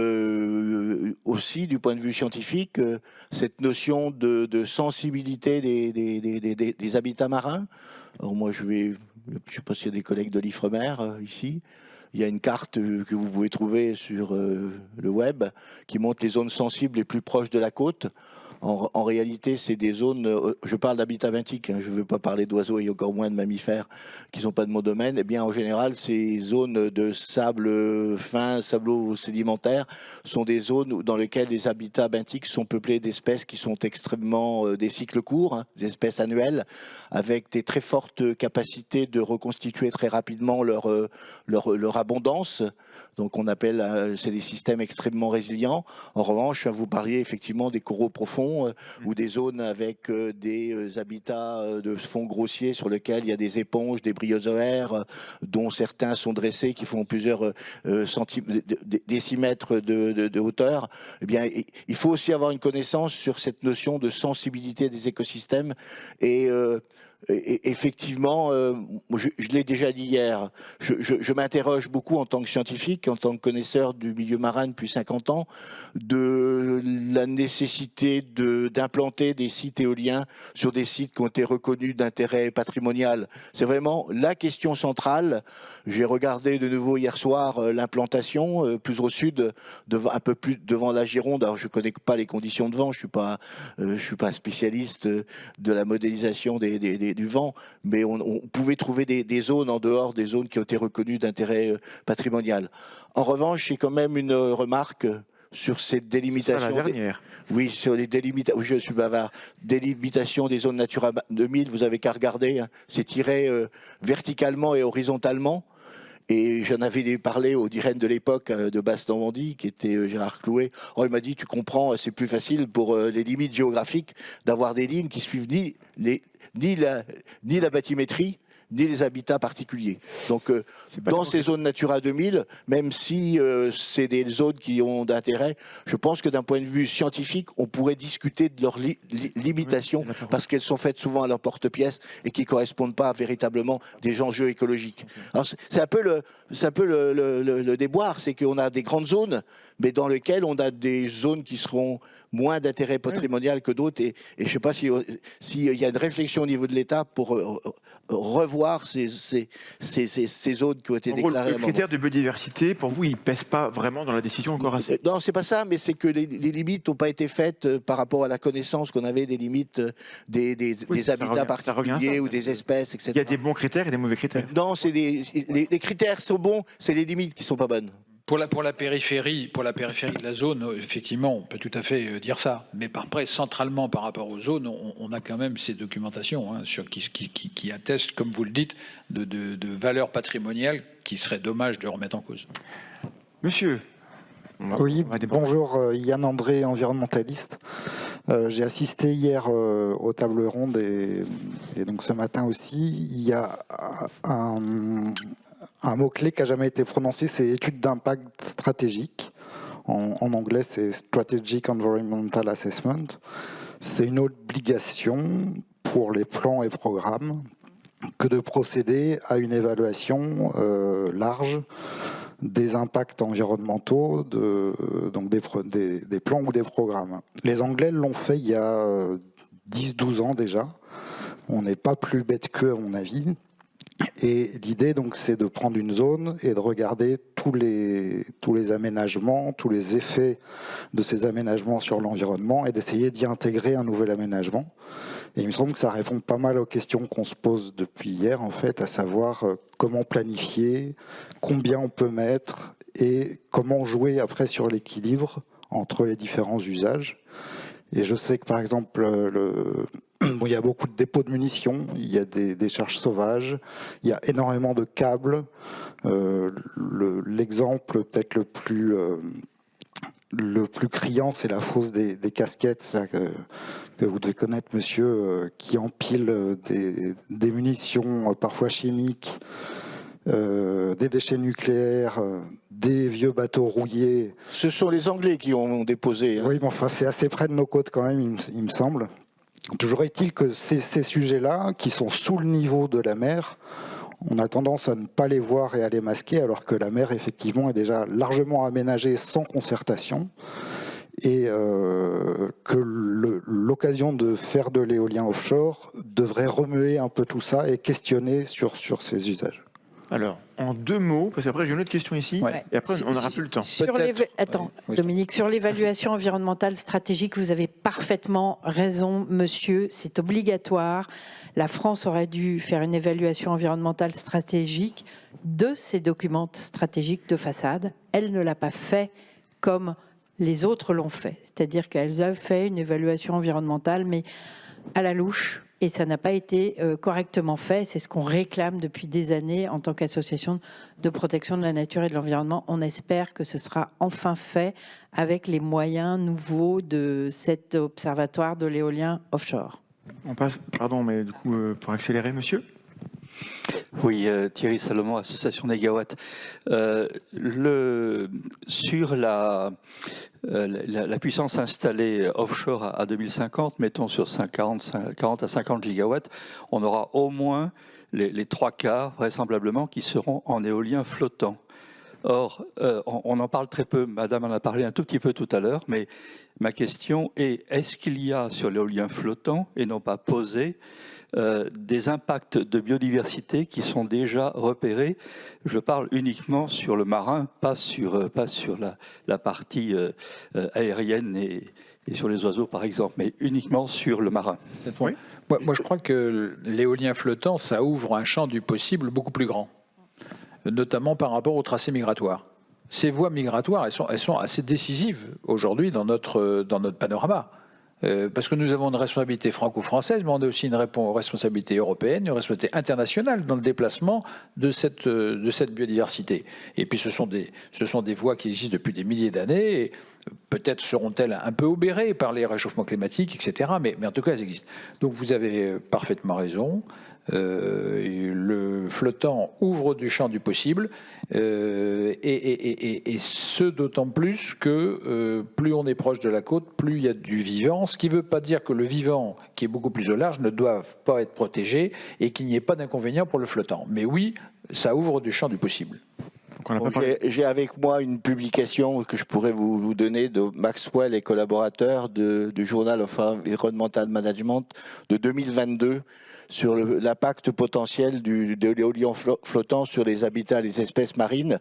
aussi, du point de vue scientifique, cette notion de sensibilité des habitats marins. Alors moi, je ne sais pas s'il y a des collègues de l'Ifremer ici. Il y a une carte que vous pouvez trouver sur le web qui montre les zones sensibles les plus proches de la côte. En réalité, c'est des zones, je parle d'habitat benthique, je ne veux pas parler d'oiseaux et encore moins de mammifères qui ne sont pas de mon domaine. Eh bien, en général, ces zones de sable fin, sablo-sédimentaire, sont des zones dans lesquelles les habitats benthiques sont peuplés d'espèces qui sont extrêmement des cycles courts, des espèces annuelles, avec des très fortes capacités de reconstituer très rapidement leur abondance. Donc on appelle, c'est des systèmes extrêmement résilients. En revanche, vous parliez effectivement des coraux profonds ou des zones avec des habitats de fond grossier sur lesquels il y a des éponges, des bryozoaires, dont certains sont dressés, qui font plusieurs décimètres de hauteur. Eh bien, il faut aussi avoir une connaissance sur cette notion de sensibilité des écosystèmes et effectivement, je l'ai déjà dit hier, je m'interroge beaucoup en tant que scientifique, en tant que connaisseur du milieu marin depuis 50 ans, de la nécessité d'implanter des sites éoliens sur des sites qui ont été reconnus d'intérêt patrimonial. C'est vraiment la question centrale. J'ai regardé de nouveau hier soir l'implantation plus au sud, un peu plus devant la Gironde. Alors je ne connais pas les conditions de vent, je suis pas spécialiste de la modélisation du vent, mais on pouvait trouver des zones en dehors des zones qui ont été reconnues d'intérêt patrimonial. En revanche, j'ai quand même une remarque sur cette délimitation. La dernière. Oui, sur les délimitations. Je suis bavard. Délimitation des zones Natura 2000, vous avez qu'à regarder. Hein, c'est tiré verticalement et horizontalement. Et j'en avais parlé au DIREN de l'époque de Basse-Normandie, qui était Gérard Clouet. Oh, il m'a dit, tu comprends, c'est plus facile pour les limites géographiques d'avoir des lignes qui suivent ni la bathymétrie, ni les habitats particuliers. Donc, dans ces zones Natura 2000, même si c'est des zones qui ont d'intérêt, je pense que d'un point de vue scientifique, on pourrait discuter de leur limitation, parce qu'elles sont faites souvent à leur porte-pièce et qui ne correspondent pas à véritablement des enjeux écologiques. Alors, c'est un peu le déboire, c'est qu'on a des grandes zones, mais dans lesquelles on a des zones qui seront moins d'intérêt patrimonial que d'autres. Et je ne sais pas s'il y a une réflexion au niveau de l'État pour revoir ces zones qui ont été déclarées. Le critère de biodiversité, pour vous, il ne pèse pas vraiment dans la décision encore assez. Non, c'est pas ça, mais c'est que les limites n'ont pas été faites par rapport à la connaissance qu'on avait des limites des habitats particuliers ou des espèces, etc. Il y a des bons critères et des mauvais critères. Non, les critères sont bons, c'est les limites qui ne sont pas bonnes. Pour la périphérie de la zone, effectivement, on peut tout à fait dire ça. Mais après, centralement par rapport aux zones, on a quand même ces documentations qui attestent, comme vous le dites, de valeurs patrimoniales qui serait dommage de remettre en cause. Monsieur. Oui, bonjour, Yann André, environnementaliste. J'ai assisté hier aux tables rondes et donc ce matin aussi. Il y a un mot-clé qui n'a jamais été prononcé, c'est étude d'impact stratégique. En anglais, c'est Strategic Environmental Assessment. C'est une obligation pour les plans et programmes que de procéder à une évaluation large des impacts environnementaux donc des plans ou des programmes. Les Anglais l'ont fait il y a 10-12 ans déjà. On n'est pas plus bête qu'eux, à mon avis. Et l'idée, donc, c'est de prendre une zone et de regarder tous les aménagements, tous les effets de ces aménagements sur l'environnement et d'essayer d'y intégrer un nouvel aménagement. Et il me semble que ça répond pas mal aux questions qu'on se pose depuis hier, en fait, à savoir comment planifier, combien on peut mettre et comment jouer après sur l'équilibre entre les différents usages. Et je sais que, par exemple, il y a beaucoup de dépôts de munitions, il y a des décharges sauvages, il y a énormément de câbles. L'exemple peut-être le plus criant, c'est la fosse des casquettes, ça, que vous devez connaître, monsieur, qui empile des munitions parfois chimiques, des déchets nucléaires, des vieux bateaux rouillés. Ce sont les Anglais qui ont déposé. Hein. Oui, mais enfin, c'est assez près de nos côtes quand même, il me semble. Toujours est-il que ces sujets-là, qui sont sous le niveau de la mer, on a tendance à ne pas les voir et à les masquer, alors que la mer, effectivement, est déjà largement aménagée sans concertation, et que l'occasion de faire de l'éolien offshore devrait remuer un peu tout ça et questionner sur ces usages. Alors, en 2 mots, parce qu'après j'ai une autre question ici, et après on n'aura plus le temps. Dominique, sur l'évaluation environnementale stratégique, vous avez parfaitement raison, monsieur, c'est obligatoire. La France aurait dû faire une évaluation environnementale stratégique de ses documents stratégiques de façade. Elle ne l'a pas fait comme les autres l'ont fait. C'est-à-dire qu'elles ont fait une évaluation environnementale, mais à la louche. Et ça n'a pas été correctement fait. C'est ce qu'on réclame depuis des années en tant qu'association de protection de la nature et de l'environnement. On espère que ce sera enfin fait avec les moyens nouveaux de cet observatoire de l'éolien offshore. On passe, pardon, mais du coup, pour accélérer, monsieur. Oui, Thierry Salomon, Association Négawatt. Sur la puissance installée offshore à 2050, mettons sur 40 à 50 gigawatts, on aura au moins les 3 quarts, vraisemblablement, qui seront en éolien flottant. Or, on en parle très peu, Madame en a parlé un tout petit peu tout à l'heure, mais ma question est, est-ce qu'il y a sur l'éolien flottant, et non pas posé, des impacts de biodiversité qui sont déjà repérés? Je parle uniquement sur le marin, pas sur la partie aérienne et sur les oiseaux, par exemple, mais uniquement sur le marin. Oui. Moi, je crois que l'éolien flottant, ça ouvre un champ du possible beaucoup plus grand, notamment par rapport aux tracés migratoires. Ces voies migratoires, elles sont assez décisives aujourd'hui dans notre panorama. Parce que nous avons une responsabilité franco-française, mais on a aussi une responsabilité européenne, une responsabilité internationale dans le déplacement de cette biodiversité. Et puis ce sont des voies qui existent depuis des milliers d'années, et peut-être seront-elles un peu obérées par les réchauffements climatiques, etc. Mais en tout cas, elles existent. Donc vous avez parfaitement raison. Le flottant ouvre du champ du possible, et ce d'autant plus que plus on est proche de la côte, plus il y a du vivant, ce qui ne veut pas dire que le vivant, qui est beaucoup plus au large, ne doit pas être protégé et qu'il n'y ait pas d'inconvénient pour le flottant. Mais oui, ça ouvre du champ du possible. J'ai avec moi une publication que je pourrais vous donner de Maxwell et collaborateurs du Journal of Environmental Management de 2022 sur l'impact potentiel de l'éolien flottant sur les habitats, les espèces marines.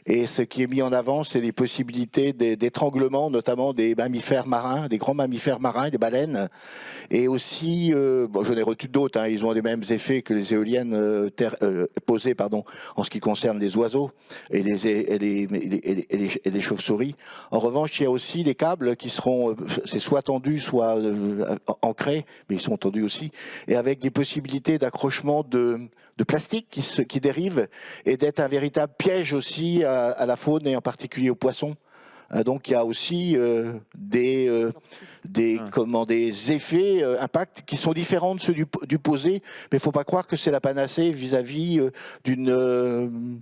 Et ce qui est mis en avant, c'est les possibilités d'étranglement, notamment des mammifères marins, des grands mammifères marins, des baleines. Et aussi, j'en ai retenu d'autres, ils ont les mêmes effets que les éoliennes posées, en ce qui concerne les oiseaux et les chauves-souris. En revanche, il y a aussi les câbles qui seront, c'est soit tendus, soit ancrés, mais ils sont tendus aussi, et avec des possibilités d'accrochement de plastique qui dérivent, et d'être un véritable piège aussi à la faune et en particulier aux poissons. Donc il y a aussi des effets, impacts qui sont différents de ceux du posé, mais il ne faut pas croire que c'est la panacée vis-à-vis d'une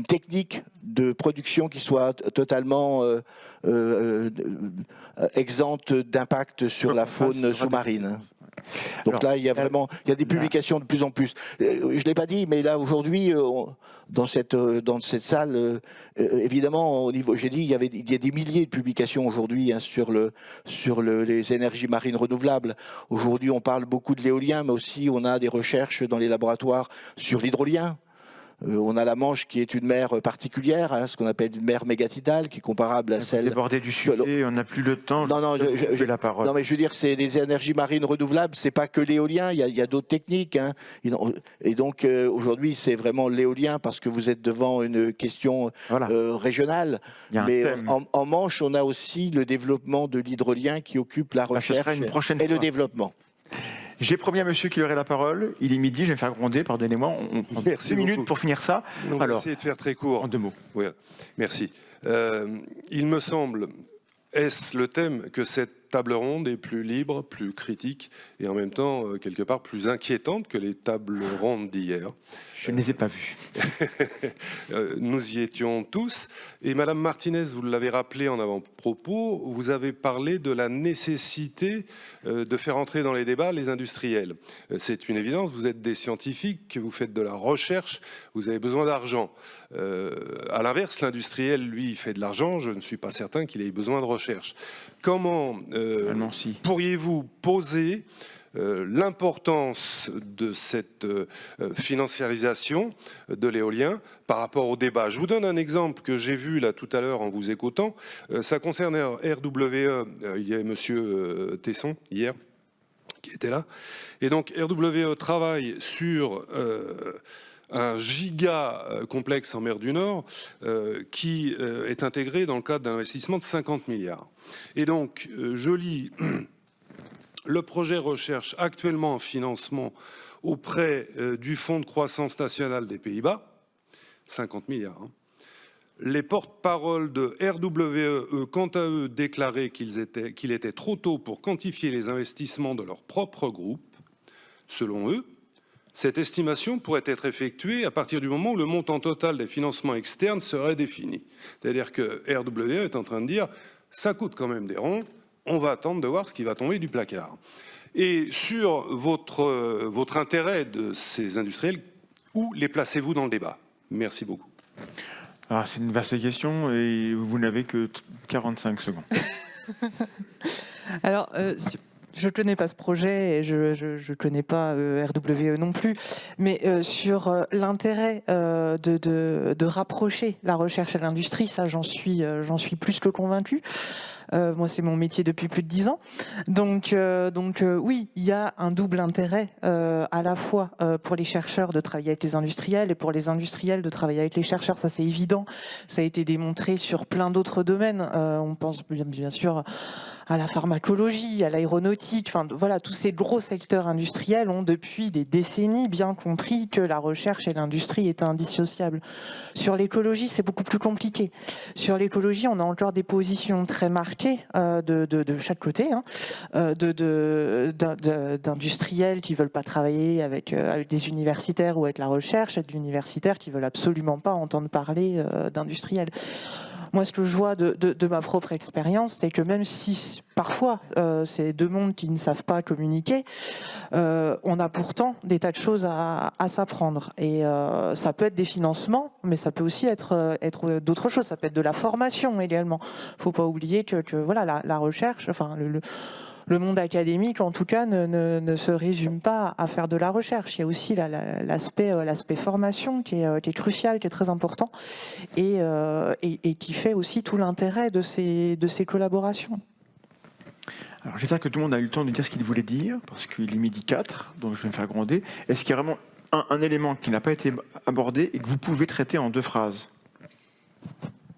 technique de production qui soit totalement exempte d'impact sur la faune sous-marine. Donc alors, là, il y a des publications de plus en plus. Je ne l'ai pas dit, mais là, aujourd'hui, dans cette salle, évidemment, au niveau, j'ai dit, il y a des milliers de publications aujourd'hui sur les énergies marines renouvelables. Aujourd'hui, on parle beaucoup de l'éolien, mais aussi on a des recherches dans les laboratoires sur l'hydrolien. On a la Manche qui est une mer particulière, ce qu'on appelle une mer mégatidale, qui est comparable à celle... Débordé du sujet, on n'a plus le temps. Non, j'ai la parole. Non, mais je veux dire, c'est les énergies marines renouvelables, c'est pas que l'éolien, il y a d'autres techniques. Et donc, aujourd'hui, c'est vraiment l'éolien, parce que vous êtes devant une question régionale. Mais en Manche, on a aussi le développement de l'hydrolien qui occupe la recherche et le développement. J'ai promis à monsieur qu'il aurait la parole. Il est midi, je vais me faire gronder, pardonnez-moi. On prend 2 minutes pour finir ça. On va essayer de faire très court. En 2 mots. Oui, merci. Il me semble, est-ce le thème, que cette table ronde est plus libre, plus critique et en même temps, quelque part, plus inquiétante que les tables rondes d'hier. Je ne les ai pas vues. Nous y étions tous. Et Madame Martinez, vous l'avez rappelé en avant-propos, vous avez parlé de la nécessité de faire entrer dans les débats les industriels. C'est une évidence, vous êtes des scientifiques, vous faites de la recherche, vous avez besoin d'argent. À l'inverse, l'industriel, lui, il fait de l'argent, je ne suis pas certain qu'il ait besoin de recherche. Comment pourriez-vous poser l'importance de cette financiarisation de l'éolien par rapport au débat? Je vous donne un exemple que j'ai vu là tout à l'heure en vous écoutant. Ça concerne RWE. Il y avait monsieur Tesson hier qui était là. Et donc RWE travaille sur un giga complexe en mer du Nord qui est intégré dans le cadre d'un investissement de 50 milliards. Et donc, je lis... Le projet recherche actuellement un financement auprès du Fonds de croissance nationale des Pays-Bas, 50 milliards. Les porte-paroles de RWE, quant à eux, déclaraient qu'il était trop tôt pour quantifier les investissements de leur propre groupe. selon eux, cette estimation pourrait être effectuée à partir du moment où le montant total des financements externes serait défini. C'est-à-dire que RWE est en train de dire « ça coûte quand même des ronds, on va attendre de voir ce qui va tomber du placard ». Et sur votre intérêt de ces industriels, où les placez-vous dans le débat? Merci beaucoup. Alors, c'est une vaste question et vous n'avez que 45 secondes. Alors, je ne connais pas ce projet et je ne connais pas RWE non plus, mais sur l'intérêt de rapprocher la recherche et l'industrie, ça j'en suis plus que convaincue. Moi, c'est mon métier depuis plus de 10 ans. Donc oui, il y a un double intérêt à la fois pour les chercheurs de travailler avec les industriels et pour les industriels de travailler avec les chercheurs. Ça, c'est évident. Ça a été démontré sur plein d'autres domaines. On pense bien sûr à la pharmacologie, à l'aéronautique. Enfin, voilà, tous ces gros secteurs industriels ont depuis des décennies bien compris que la recherche et l'industrie étaient indissociables. Sur l'écologie, c'est beaucoup plus compliqué. Sur l'écologie, on a encore des positions très marquées de chaque côté, d'industriels qui ne veulent pas travailler avec des universitaires ou avec la recherche, et d'universitaires qui ne veulent absolument pas entendre parler d'industriels. Moi, ce que je vois de ma propre expérience, c'est que même si parfois c'est deux mondes qui ne savent pas communiquer, on a pourtant des tas de choses à s'apprendre. Et ça peut être des financements, mais ça peut aussi être d'autres choses. Ça peut être de la formation également. Il ne faut pas oublier que voilà, la recherche, enfin le monde académique, en tout cas, ne se résume pas à faire de la recherche. Il y a aussi l'aspect formation qui est crucial, qui est très important, et qui fait aussi tout l'intérêt de ces collaborations. Alors j'espère que tout le monde a eu le temps de dire ce qu'il voulait dire, parce qu'il est 12h04, donc je vais me faire gronder. Est-ce qu'il y a vraiment un élément qui n'a pas été abordé et que vous pouvez traiter en 2 phrases?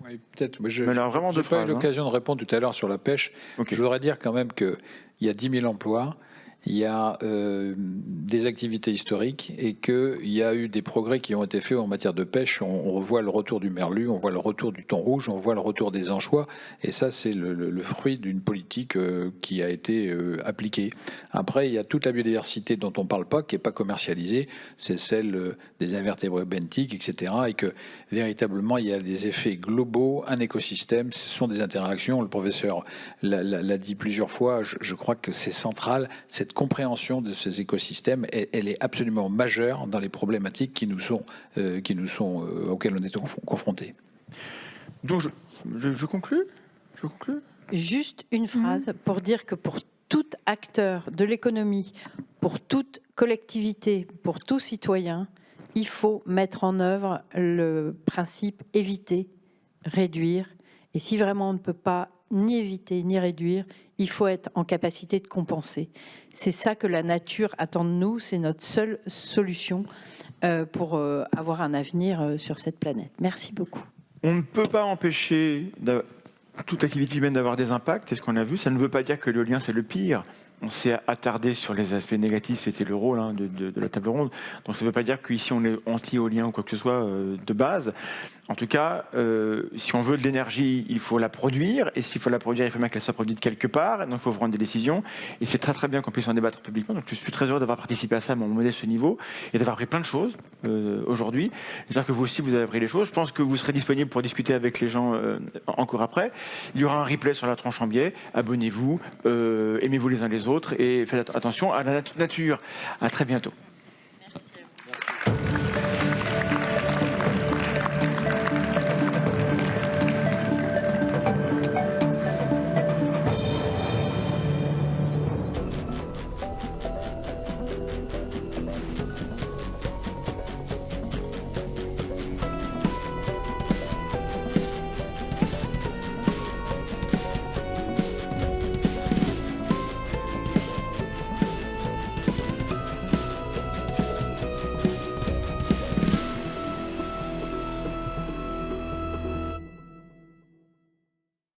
Oui, peut-être. Je n'ai pas eu l'occasion de répondre tout à l'heure sur la pêche. Okay. Je voudrais dire quand même qu'il y a 10 000 emplois, il y a des activités historiques et qu'il y a eu des progrès qui ont été faits en matière de pêche. On voit le retour du merlu, on voit le retour du thon rouge, on voit le retour des anchois. Et ça, c'est le fruit d'une politique qui a été appliquée. Après, il y a toute la biodiversité dont on ne parle pas, qui n'est pas commercialisée. C'est celle des invertébrés benthiques, etc. Et que véritablement, il y a des effets globaux, un écosystème, ce sont des interactions. Le professeur l'a dit plusieurs fois, je crois que c'est central, cette compréhension de ces écosystèmes, elle est absolument majeure dans les problématiques auxquelles on est confrontés. Donc je conclue. Juste une phrase pour dire que pour tout acteur de l'économie, pour toute collectivité, pour tout citoyen, il faut mettre en œuvre le principe éviter, réduire. Et si vraiment on ne peut pas ni éviter ni réduire, il faut être en capacité de compenser. C'est ça que la nature attend de nous, c'est notre seule solution pour avoir un avenir sur cette planète. Merci beaucoup. On ne peut pas empêcher toute activité humaine d'avoir des impacts, c'est ce qu'on a vu. Ça ne veut pas dire que l'éolien c'est le pire. On s'est attardé sur les aspects négatifs, c'était le rôle de la table ronde. Donc ça ne veut pas dire qu'ici on est anti-éolien ou quoi que ce soit de base. En tout cas, si on veut de l'énergie, il faut la produire. Et s'il faut la produire, il faut bien qu'elle soit produite quelque part. Donc il faut prendre des décisions. Et c'est très très bien qu'on puisse en débattre publiquement. Donc je suis très heureux d'avoir participé à ça à mon modeste niveau et d'avoir appris plein de choses aujourd'hui. J'espère que vous aussi, vous avez appris les choses. Je pense que vous serez disponible pour discuter avec les gens encore après. Il y aura un replay sur la tranche en biais. Abonnez-vous, aimez-vous les uns les autres et faites attention à la nature. À très bientôt.